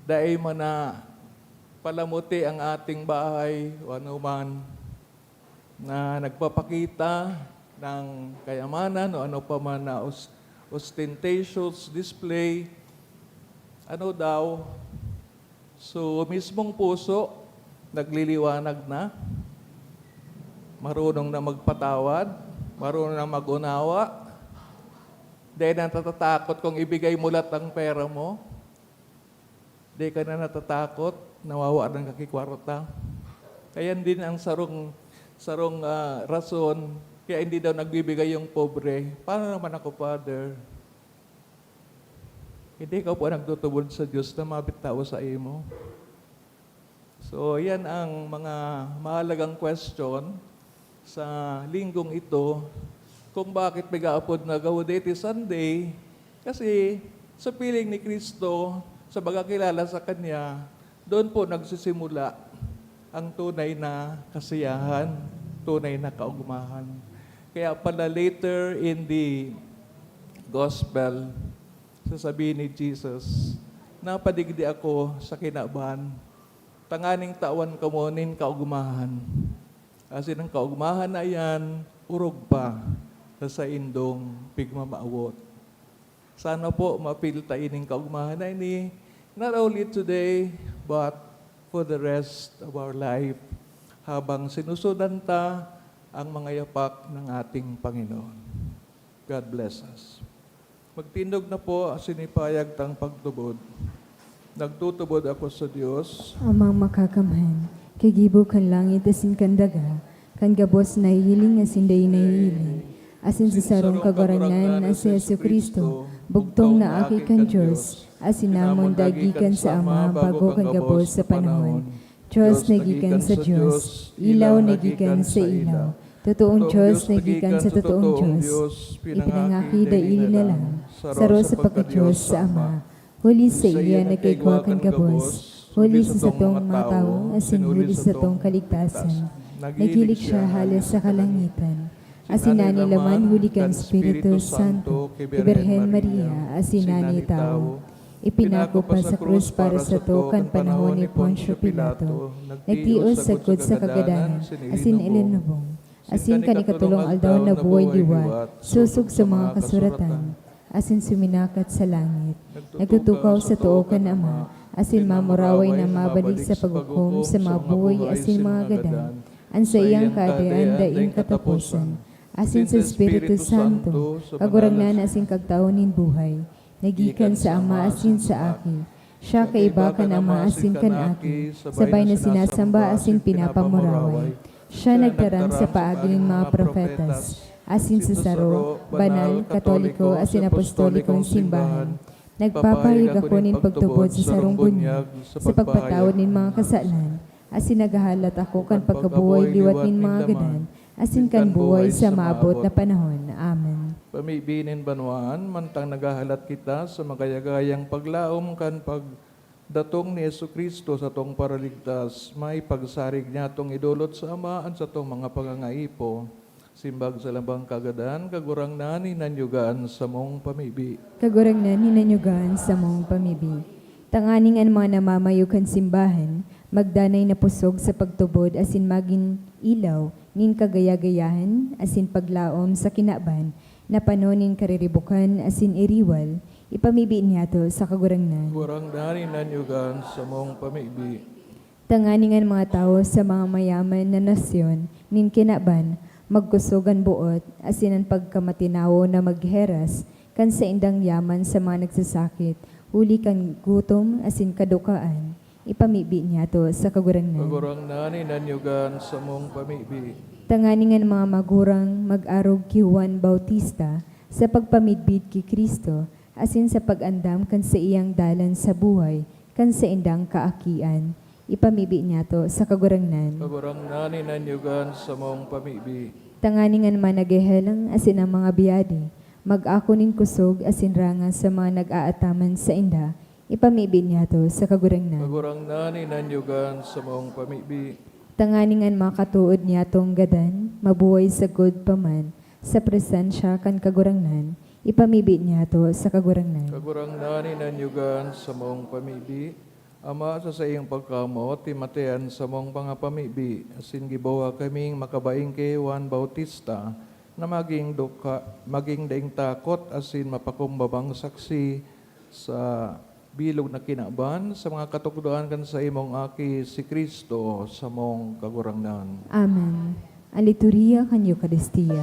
dahil man na palamuti ang ating bahay o anuman na nagpapakita ng kayamanan o ano pa man na ostentatious display. Ano daw? So, mismong puso, nagliliwanag na, marunong na magpatawad, marunong na mag-unawa, dahil natatakot kung ibigay mo lahat ang pera mo, di ka na natatakot, nawawa ng kakikwarta. Kaya din ang sarong rason, kaya hindi daw nagbibigay yung pobre. Paano naman ako, Father? Hindi ka po nagtutubod sa Diyos na mabitao sa imo. So, yan ang mga mahalagang question sa linggong ito kung bakit bigaapod na Gaudete Sunday. Kasi sa piling ni Kristo, sa pagkakilala sa Kanya, doon po nagsisimula ang tunay na kasiyahan, tunay na kaugmahan. Kaya pala later in the gospel, sasabihin ni Jesus, napadigdi ako sa kinaban, tanganing tawan ka mo nin kaugmahan. Kasi ng kaugmahan na yan, urog pa sa indong pigmamaawot. Sana po mapilta ining kaugmahan na ini, not only today, but for the rest of our life, habang sinusundan ta ang mga yapak ng ating Panginoon. God bless us. Magtindog na po sinipayag tang pagtubod. Nagtutubod ako sa Dios, Amang makakamhan, kagibo kan langit asin kan daga, kan gabos na hiling asin day na hiling. Asin sa sarong kagorangan na si Yesu Kristo, bugtong na aki kan Diyos, asin namon dagikan sa Ama bago kan gabos sa panahon. Diyos nagikan sa Diyos, ilaw nagikan sa ilaw. Totoong Diyos nagikan sa totoong Diyos, ipinangaki da ili na lang, saro sa pagka-Diyos sa Ama. Huli sa iya nagkaigwa kan gabos, huli sa satong mga tao, asin huli sa satong kaligtasan. Nagilig siya halos sa kalangitan. Asin nani laman huli kan Espiritu Santo, Iberhen Maria, asin nani tao. Ipinako pa sa krus para sa to kan panahon ni Poncio Pilato. Nagtios sa kod sa kagadanan, asin ilinubong. Asin kanikatulong aldaw na buhay liwat, susog sa mga kasuratan. Asin suminakat sa langit. Nagtutukaw sa tuo kan Ama, asin mamuraway na mabalik sa paghukom sa mga buhay asin mga gadan. An sa iyang kaadaan daing katapusan. Asin sa Espiritu Santo, kagurangnan asin kagtaonin buhay. Nagikan sa Ama asin sa aki. Siya kaiba kan Ama asin kan aki. Sabay na sinasamba asin pinapamuraway. Siya nagtarang sa paagi ng mga profetas. Asin sa saro, banal, katoliko, asin apostolikong simbahan. Nagpapahig ako nin pagtubod sa sarong bunyag, sa pagpatawad nin mga kasalan. Asin nagahalat ako kan pagkabuhay liwat nin mga gadan, asin kan buhay sa maabot na panahon. Amen. Pamibinin banwaan, mantang nagahalat kita sa magayagayang paglaom kan pagdatong ni Yesu Kristo sa tong paraligtas, may pagsarig niya tong idulot sa Amaan sa tong mga pangangaipo. Simbag sa lambang kagadan, kagurang nani nanyugaan sa mong pamibi. Kagurang na ninanyugan sa mong pamibi. Tanganing ang mga namamayukan simbahan, magdanay na pusog sa pagtubod asin maging ilaw, nin kagayagayahan, asin paglaom sa kinaban, na panonin kariribukan asin iriwal, ipamibi niya to sa kagurang na. Kagurang nani nanyugaan sa mong pamibi. Tanganing ang mga tao sa mga mayaman na nasyon, nin kinaban, magkusugan buot, asin ang pagkamatinawo na magheras, kan sa indang yaman sa mga nagsasakit, huli kan gutom, asin kadukaan, ipamibi niya to sa kagurangnan. Kagurang nani nanyugan sa mong pamibi. Tanganingan mga magurang mag-arog ki Juan Bautista, sa pagpamidbid ki Kristo, asin sa pag-andam kan sa iyang dalan sa buhay, kan sa indang kaakian, ipamibi niya to sa kagurangnan. Kagurang nani nanyugan sa mong pamibi. Tanganingan man naghehelang asin ang mga biyadi, mag-ako nin kusog asin rangas sa mga nag-aataman sa inda, ipamibi niya to sa kagurangnan. Kagurang nani nanyugan sa mong pamibi. Tanganingan mga katuod niya tong gadan, mabuhay sa good paman, sa presensya kan kagurangnan, ipamibi niya to sa kagurangnan. Kagurang nani nanyugan sa mong pamibi. Ama, sa iyong pagkamo, timatean sa mong pangapamibi, asin gibawa kaming makabaing kay Juan Bautista, na maging daing takot, asin mapakumbabang saksi sa bilog na kinaban, sa mga katukdoan kan sa imong aki si Kristo sa mong kagurangnan. Amen. Ang liturhiya kan Eucharistia.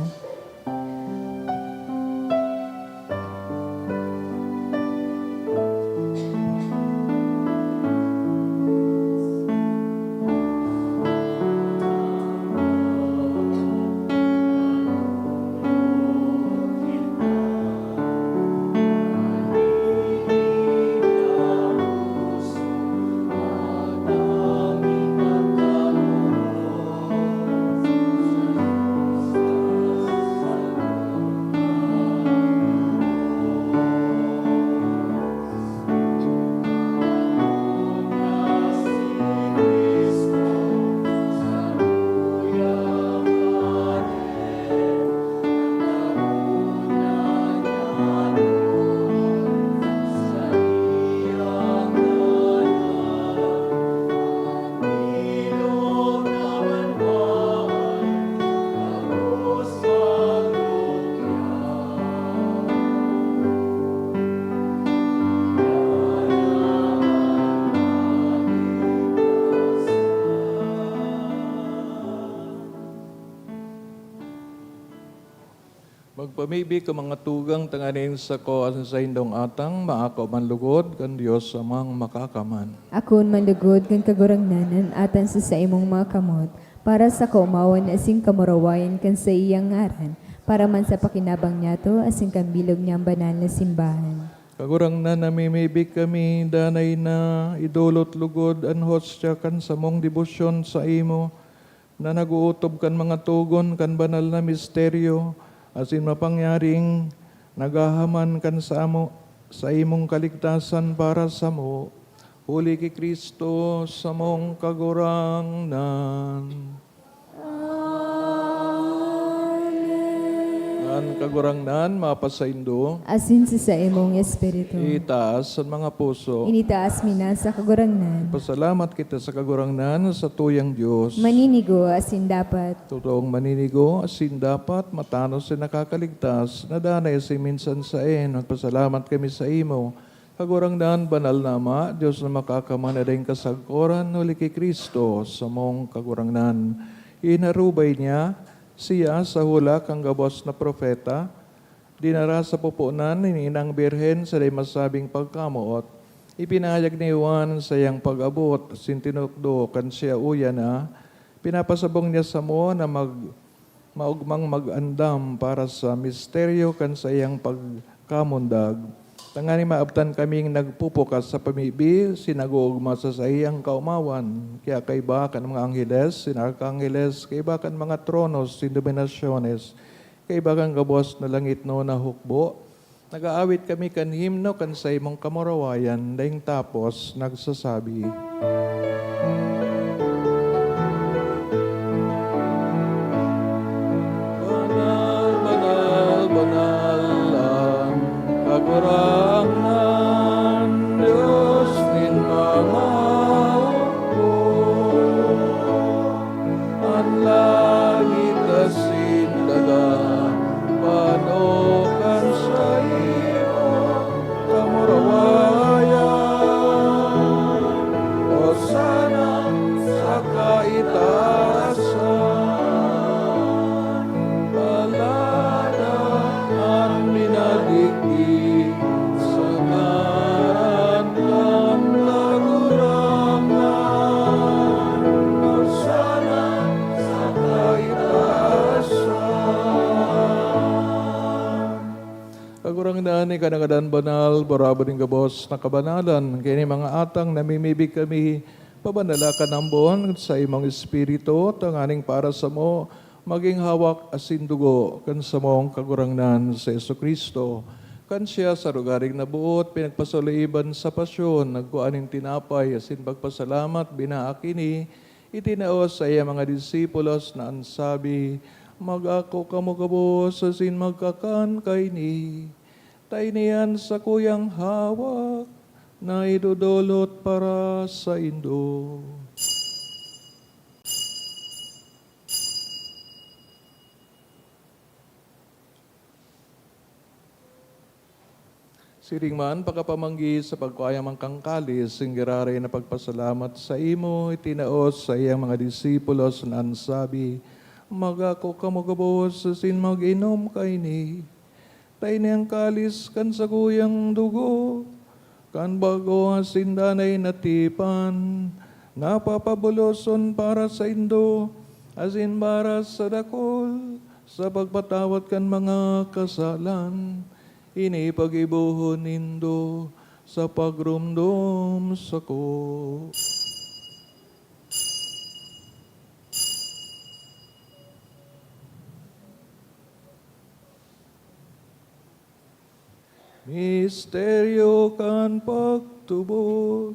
Magpamibi ka mga tugang tanganin sa ko asin sa indong atang, maakaw man lugod, kan Diyos amang makakaman. Akon manlugod kan kagurangnanan atan sa imong mga kamot, para sa kaumawan asing kamurawayan kan sa iyang ngaran, para man sa pakinabang niya to asing kambilog niyang banal na simbahan. Kagurang na namimibig kami, danay na idulot lugod an hostya kan samong debosyon sa imo, na naguutob kan mga tugon kan banal na misteryo, asin mapangyaring nagahaman kan sa amo, sa imong kaligtasan para sa mo, huli ki Kristo sa mong kagurangnan. An kagurangnan, mapasaindo, Asin sa imong espiritu. itaas sa mga puso. Initaas mina sa kagurangnan. Pasalamat kita sa kagurangnan sa tuyang Diyos. Maninigo asin dapat. Totoong maninigo, asin dapat matanos sa nakakaligtas, nadanay si minsan sa Nagpasalamat kami sa imo. Kagurangnan, banal na Ama, Diyos na makakaman na rin kasagkoran, huli kay Kristo sa mong kagurangnan. Inarubay niya siya sa hula kang gabos na propeta, dinara sa pupunan ni Inang Birhen sa day masabing pagkamuot, ipinahayag ni Juan sa iyang pag-abot, sintinukdo kan siya uya na, pinapasabong niya sa mo na maugmang mag-andam para sa misteryo kan sa iyang pagkamundag. Tangani maabtan kaming nagpupukas sa pamibi, sinaguugma sa iyang kaumawan. Kaya kaiba kan mga angheles, sinarkangheles, kaiba kan mga tronos, sindominasyones, kaiba kan gabos na langit no na hukbo. Nag-aawit kami kan himno kan sa imong kamarawayan, daing tapos nagsasabi, Banal, banal, banal ang kagurangan, Diyos nin mga hukbo. Ang langit asin dagat, panokan sa imo kamurawayan. O sana sa kaitaasan, palada ang minaligid sa ngaran ng kagurangan. O sana sa kaitaasan. Kagurangnan ni kanagadan banal, barabo ng gabos na kabanalan, kaya ni mga atang namimibig kami, pabanalakan ang buwan sa imong espiritu, tanganing para sa mo, maging hawak asin dugo, kan sa mong kagurangnan sa Jesucristo. Kan siya sa lugaring nabuot, pinagpasaliban sa pasyon, nagkuaning tinapay, asin pagpasalamat, binaakini, itinaos sa iya mga disipulos na ansabi, mag-ako kamo kabos, asin magkakan kay ni. Tainian sa kuyang hawak, na idudulot para sa indo. Siring man, pagkapamanggi sa pagkuayang kangkalis, singgiraray na pagpasalamat sa imo, itinaos sa iyang mga disipulos na ansabi, magako kamugabos sin mag-inom kay ni. Tay niyang kalis kan sa kuyang dugo, kan bago asin danay natipan, napapabuloson para sa indo, asin para sa dakol, sa pagpatawad kan mga kasalan, inipag-ibuhon nindo sa pagrumdom sa ko. Misteryo kan pagtubos,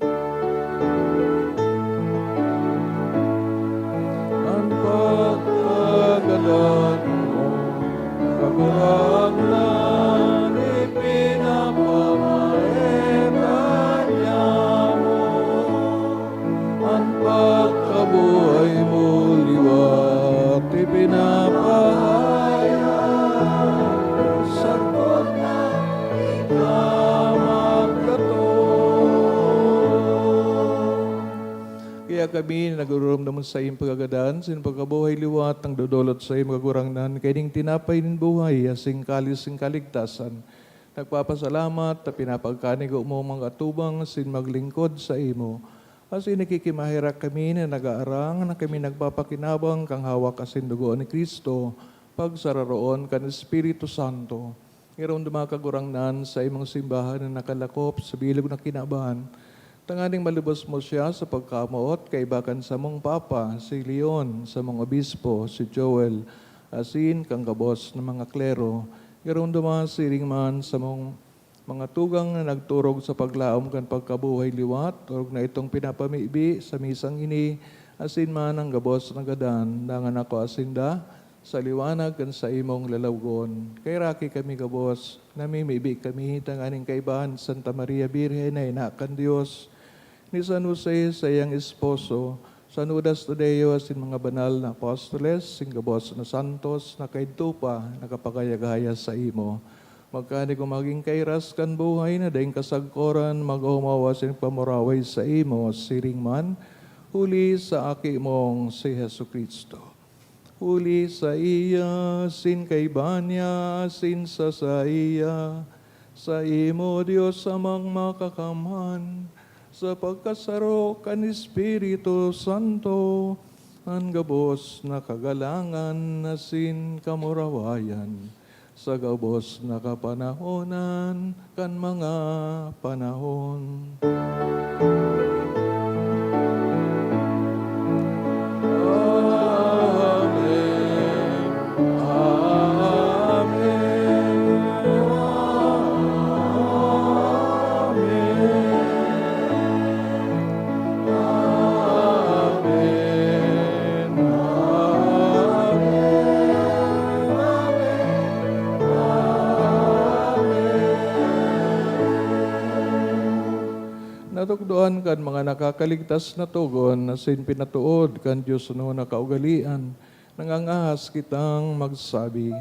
ang pagkagalan mo, kagurangnan ipinapamaeran niya mo, ang pagkabuhay mo liwat ipinapahaya, sagot na Kaya kami nagurom naman sa iyong pagagadan, sin pagkabuhay liwat, ang dodolot sa iyong magurangnan, kaining tinapay nin buhay, asing kalis sing kaligtasan. Nagpapasalamat, na pinapagkanigo mo mga atubang, sin maglingkod sa imo. Asin nakikimahirak kami na nag-aarang, na kami nagpapakinabang kang hawak asin dugo ni Kristo, pagsararoon kan Espiritu Santo. Ngayon dumakagurangnan sa imong simbahan na nakalakop sa bilog na kinabahan. Tanganing malubos mo siya sa pagkamuot kay bakan sa mong Papa, si Leon, sa mong Obispo, si Joel, asin kang kabos ng mga klero. Ngayon dumasiring man sa mong mga tugang na nagturog sa paglaom kan pagkabuhay liwat, orog na itong pinapamibi sa misang ini, asin man ang gabos ng gadan, dangan ako asinda, sa liwanag kan sa imong lalawgon. Kay raki kami gabos, namimibi kami, tanganing kaibahan Santa Maria Birhen na inakan Diyos, ni San Jose sa iyang esposo, San Judas Tadeo, asin mga banal na apostoles, singgabos na santos, na kay tupa, nakapagayagaya sa imo. Magkani kung maging kairas kan buhay na daing kasagkoran, mag-umawa sin pamuraway sa imo, siring man, huli sa aki mong si Hesu Kristo. Huli sa iya, sin kay Banya, sin sa iya, sa imo Diyos amang makakaman, sa pagkasaro kan Espiritu Santo, ang gabos na kagalangan na sin kamurawayan, sa gabos na kapanahonan kan mga panahon. Amen. Natukdoan kan mga nakakaligtas na tugon na sin pinatuod kan Diyos no nakaugalian, nangangahas kitang magsabi.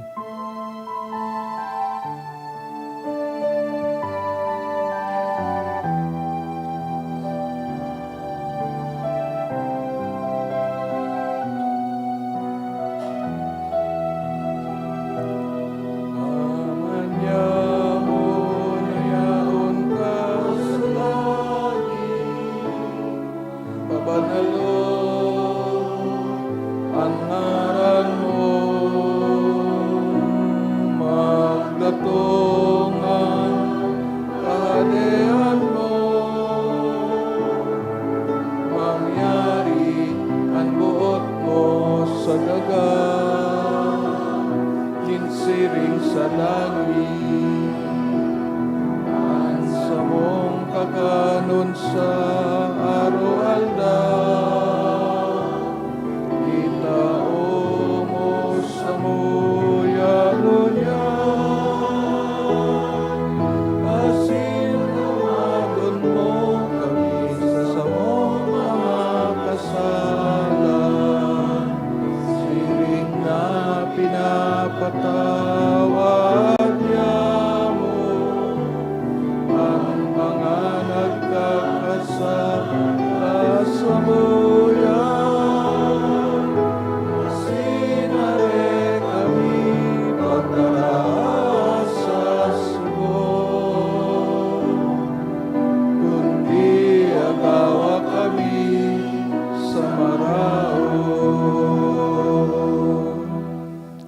Siring sa langit, ang sa mong kaganon sa araw-aldaw, itao mo sa muyangunyan, asin umagon mo kami sa samong mga kasalan, siring na pinapatawad niya mo ang mga nagkakasala sa muyan. Sinare kami pagdaraas sa sugo, kundi agawa kami sa maraon.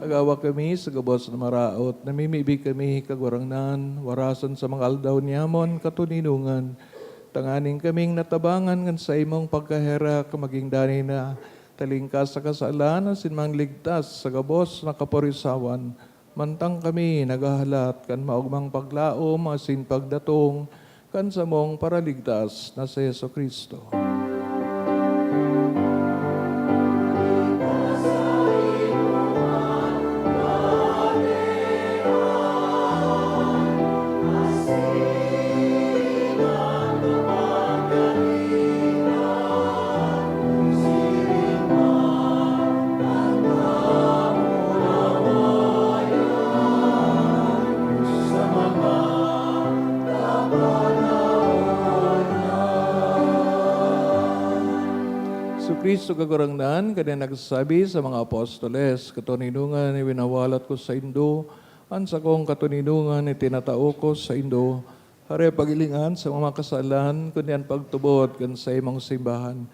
Agawa kami sa gabos na maraot, namimibig kami kagwarangnan, warasan sa mga aldaw niyamon, katuninungan, tanganing kaming natabangan ngan sa imong pagkahera, kamaging dani na talingkas sa kasalan, sinmang ligtas sa gabos na kaporisawan, mantang kami nagahalat, kan maugmang paglaom, asin pagdatong, kan sa mong paraligtas na sa Yeso Kristo. So Kristo kagurangnan, kanya nagsasabi sa mga apostoles, katuninungan ni winawalat ko sa Indo, ang sa kong katuninungan ni tinatao ko sa Indo, hari pagilingan sa mga kasalan, kunyan pagtubot kan sa imong simbahan.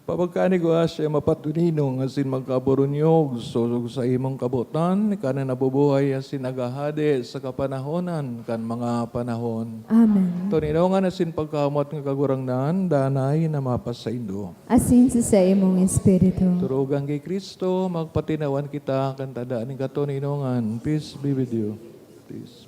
Papagkani ko siya mapatuninong asin magkaburunyog, so sa imong kabutan, kanan nabubuhay asin nagahade sa kapanahonan kan mga panahon. Amen. Tuninungan asin pagkamot ng kagurangnan, danay na mapas sa Indo. Asin sa imong espiritu. Turugan kay Kristo, magpatinawan kita, kantadaan ng katuninungan. Peace be with you. Peace.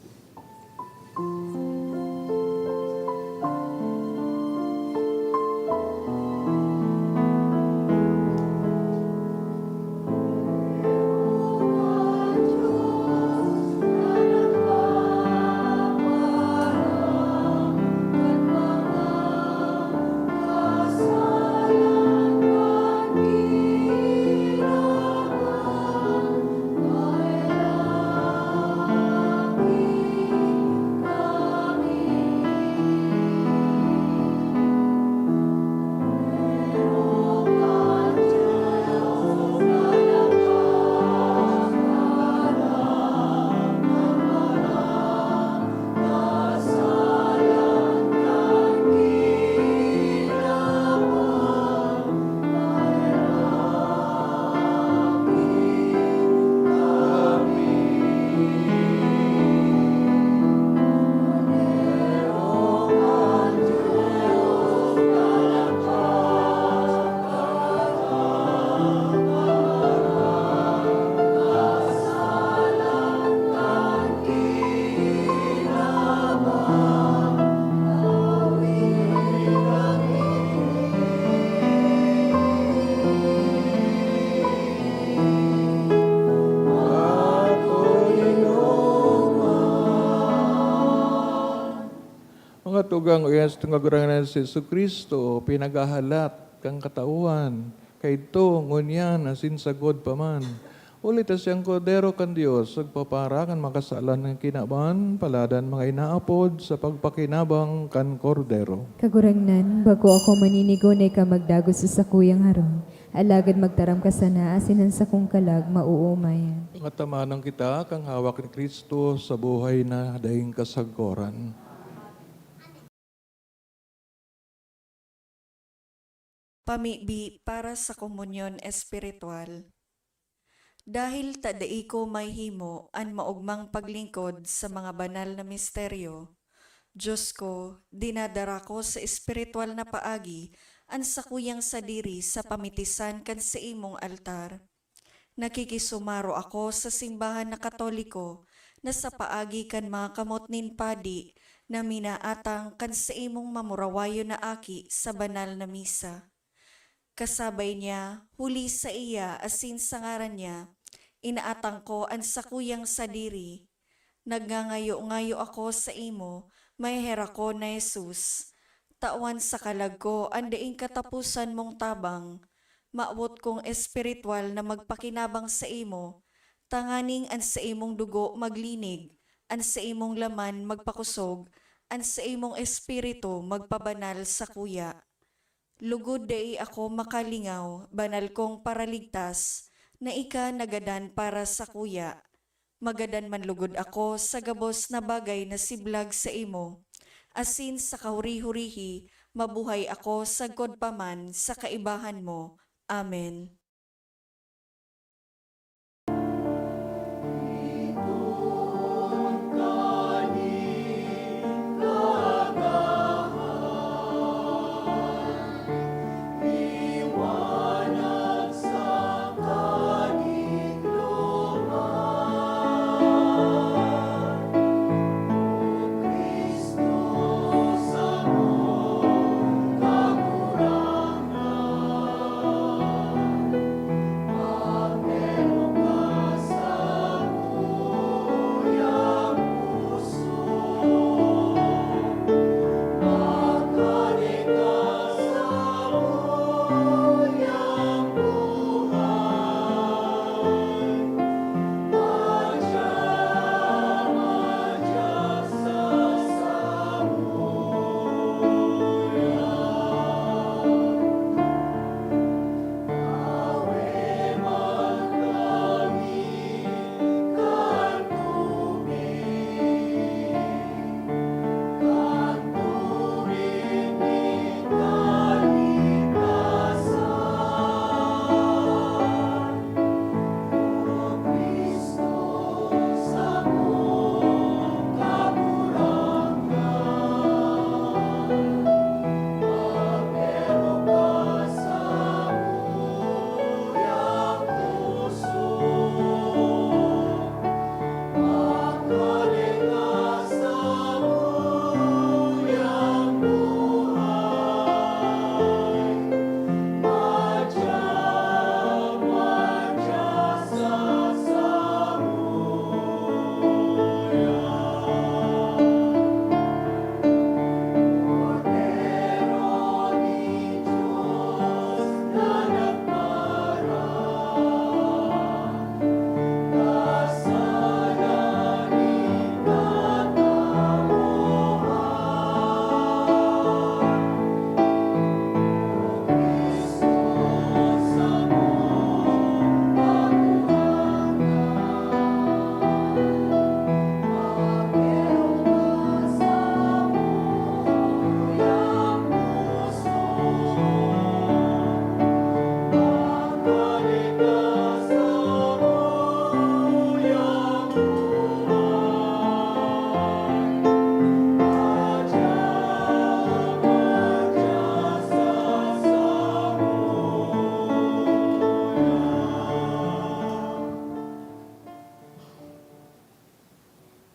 Mga tugang uyas tungagurangan si Jesu Kristo, pinagahalat kang katauhan, kay ito, ngunyan, asin sagod paman. Ulit siyang kodero kan Diyos, agpapara kan makasalan ng kinaban, paladan mga inaapod sa pagpakinabang kan kordero. Kagurangnan, bago ako maninigunay ka magdago sa sakuyang harong, alagad magtaram ka sana, asinan sa kong kalag, mauumayan. Pangatamanang kita, kang hawak ni Kristo sa buhay na daing kasagkoran. Pamibi para sa komunyon espiritual. Dahil tadai ko may himo an maugmang paglingkod sa mga banal na misteryo, Diyos ko, dinadara ko sa espiritual na paagi an sakuyang sadiri sa pamitisan kan sa imong altar. Nakikisumaro ako sa simbahan na Katoliko na sa paagi kan mga kamot nin padi na minaatang kan sa imong mamurawayo na aki sa banal na misa. Kasabay niya, huli sa iya asin sa ngaran niya, inaatang ko ang sakuyang sadiri. Nagngangayo-ngayo ako sa imo, may hera ko na Jesus. Tawan sa kalag ko, andaing katapusan mong tabang. Maabot kong espiritual na magpakinabang sa imo, tanganing an sa imong dugo maglinig, an sa imong laman magpakusog, an sa imong espiritu magpabanal sa kuya. Lugod dai ako makalingaw, banal kong paraligtas, na ika nagadan para sa kuya. Magadan man lugod ako sa gabos na bagay na siblag sa imo. Asin sa kahuri-hurihi, mabuhay ako sagkod paman sa kaibahan mo. Amen.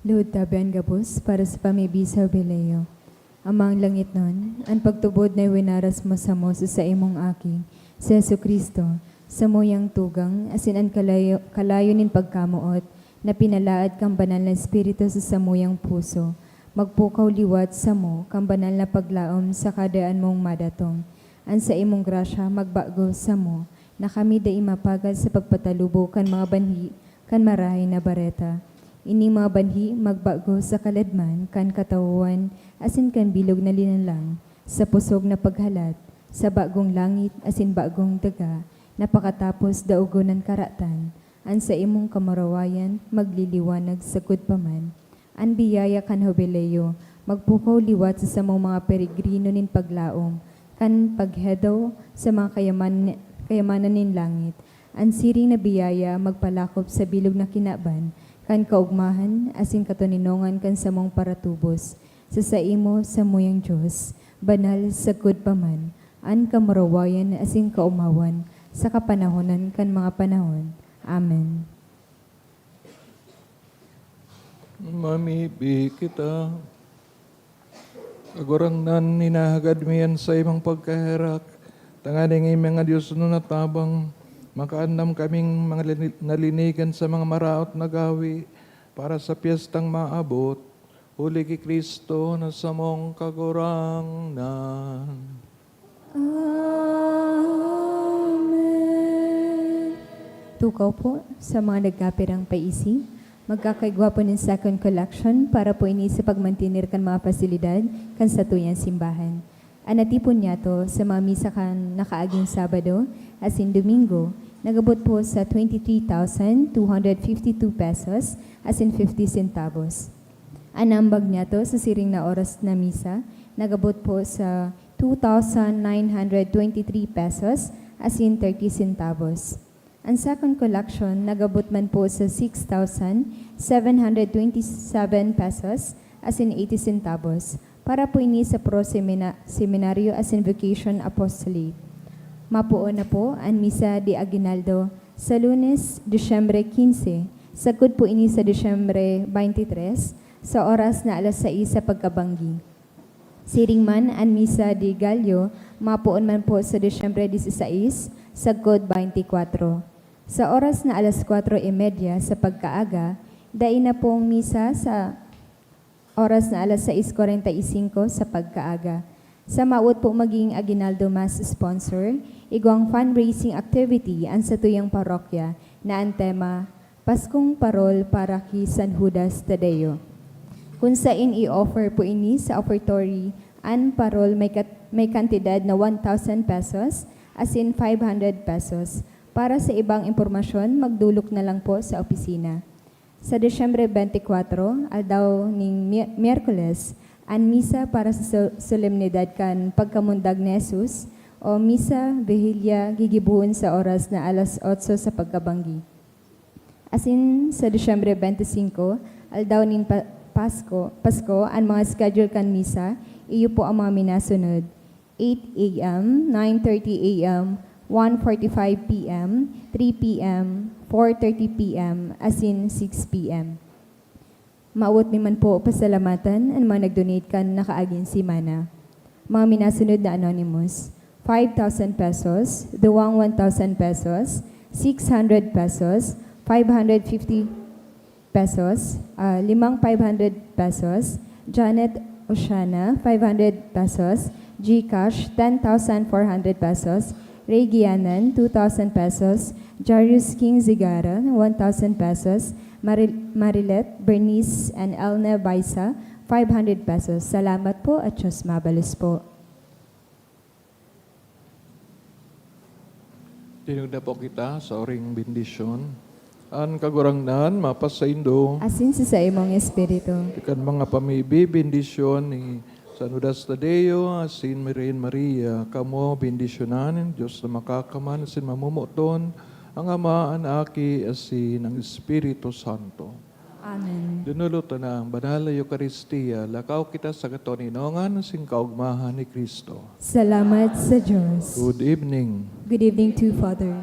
Luhod tabian gabos para sa pamibi sa Beleo. Amang langit nun, ang pagtubod na winaras mo sa sa imong aking, si Yesu Kristo, sa moyang tugang, asin ang kalayo nin pagkamuot, na pinalaad kang banal na espiritu sa samuyang puso, magpukaw liwat sa mo, kang banal na paglaom sa kadaan mong madatong. An sa imong grasya magbago sa mo, na kami da imapagad sa pagpatalubo kan mga banhi, kan marahay na bareta. Ini mga banhi magbago sa kaladman, kan katawuan, asin kan bilog na linanlang, sa pusog na paghalat, sa bagong langit, asin bagong daga, napakatapos daugo ng karatan, an sa imong kamarawayan, magliliwanag sa paman. An biyaya kan hobeleyo, magpukaw liwat sa samong mga peregrino nin paglaom, kan paghedaw sa mga kayamanan nin langit. An siring na biyaya magpalakop sa bilog na kinaban, kan kaugmahan, asin katuninongan kan samong paratubos, sa imo sa muyang Diyos, banal sa paman, an kamarawayan asin kaumawan, sa kapanahonan kan mga panahon. Amen. Mamibi kita. Agurang nan ninahagad miyan sa imong pagkaherak. Tanganing imong nga Diyos no natabang. Makaandam kaming mga nalinigan sa mga maraot na gawi para sa piyestang maabot. Huli ki Kristo na sa mong kagurangnan. Amen. Tukaw po sa mga nagkapirang paisi. Magkakaigwa po ng second collection para po ini sa pagmantinir kan mga pasilidad kan sa tuyang simbahan. Anatipon niya to sa mga misa kan nakaaging Sabado asin Domingo, nagabot po sa 23,252 pesos asin 50 centavos. Anambag niya to sa siring na oras na misa, nagabot po sa 2,923 pesos asin 30 centavos. Ang second collection, nagabot man po sa 6,727 pesos asin 80 centavos para po ini sa seminaryo asin vocation apostolate. Mapuo na po ang misa de Aguinaldo sa Lunes, Disyembre 15, sagod po ini sa Disyembre 23 sa oras na alas 6 sa pagkabanggi. Siring man ang misa de Gallo, mapuon man po sa Disyembre 16, sagod 24. Sa oras na alas 4:30 sa pagkaaga, dain na pong misa sa oras na alas 6:45 sa pagkaaga. Sa maud po maging Aguinaldo Mass sponsor, igwang fundraising activity ang sa tuyang parokya na ang tema, Paskong Parol para kay San Judas Tadeo. Kung saan i-offer po ini sa offertory, ang parol may kantidad na 1,000 pesos, asin 500 pesos. Para sa ibang impormasyon, magdulok na lang po sa opisina. Sa Disyembre 24, aldaw ning Miyerkules, ang misa para sa solemnidad kan pagkamundag ni Jesus o misa Vigilia gigibuon sa oras na alas 8 sa pagkabanggi. Asin sa Disyembre 25, aldaw ning Pasko, ang mga schedule kan misa, iyo po ang mga minasunod. 8 a.m., 9:30 a.m., 1:45 p.m., 3 p.m., 4:30 p.m., asin 6 p.m. Maawat man po pasalamatan ang mga nag-donate kan nakaaging simana. Mga minasunod na anonymous, 5,000 pesos, duwang 1,000 pesos, 600 pesos, 550 pesos, limang 500 pesos, Janet Oshana, 500 pesos, GCash, 10,400 pesos, Ray Gianan, 2,000 pesos, Jarius King Zigara, 1,000 pesos, Marilet, Bernice, and Elna Baisa, 500 pesos. Salamat po at Diyos mabalos po. Tinugda po kita sa oring bendisyon. Ang kagurangnan, mapasaindo. Asin sa imong espiritu. Ikan mga pamibi, bendisyon ni San Judas Tadeo, asin Maria, kamo bendisyonan, Diyos na makakaman, asin mamumuton, ang Ama, ang Aki, asin ang Espiritu Santo. Amen. Dunulot na ang banal na Eucharistia, lakaw kita sa katoninongan, asin kaugmahan ni Kristo. Salamat sa Diyos. Good evening. Good evening to Father.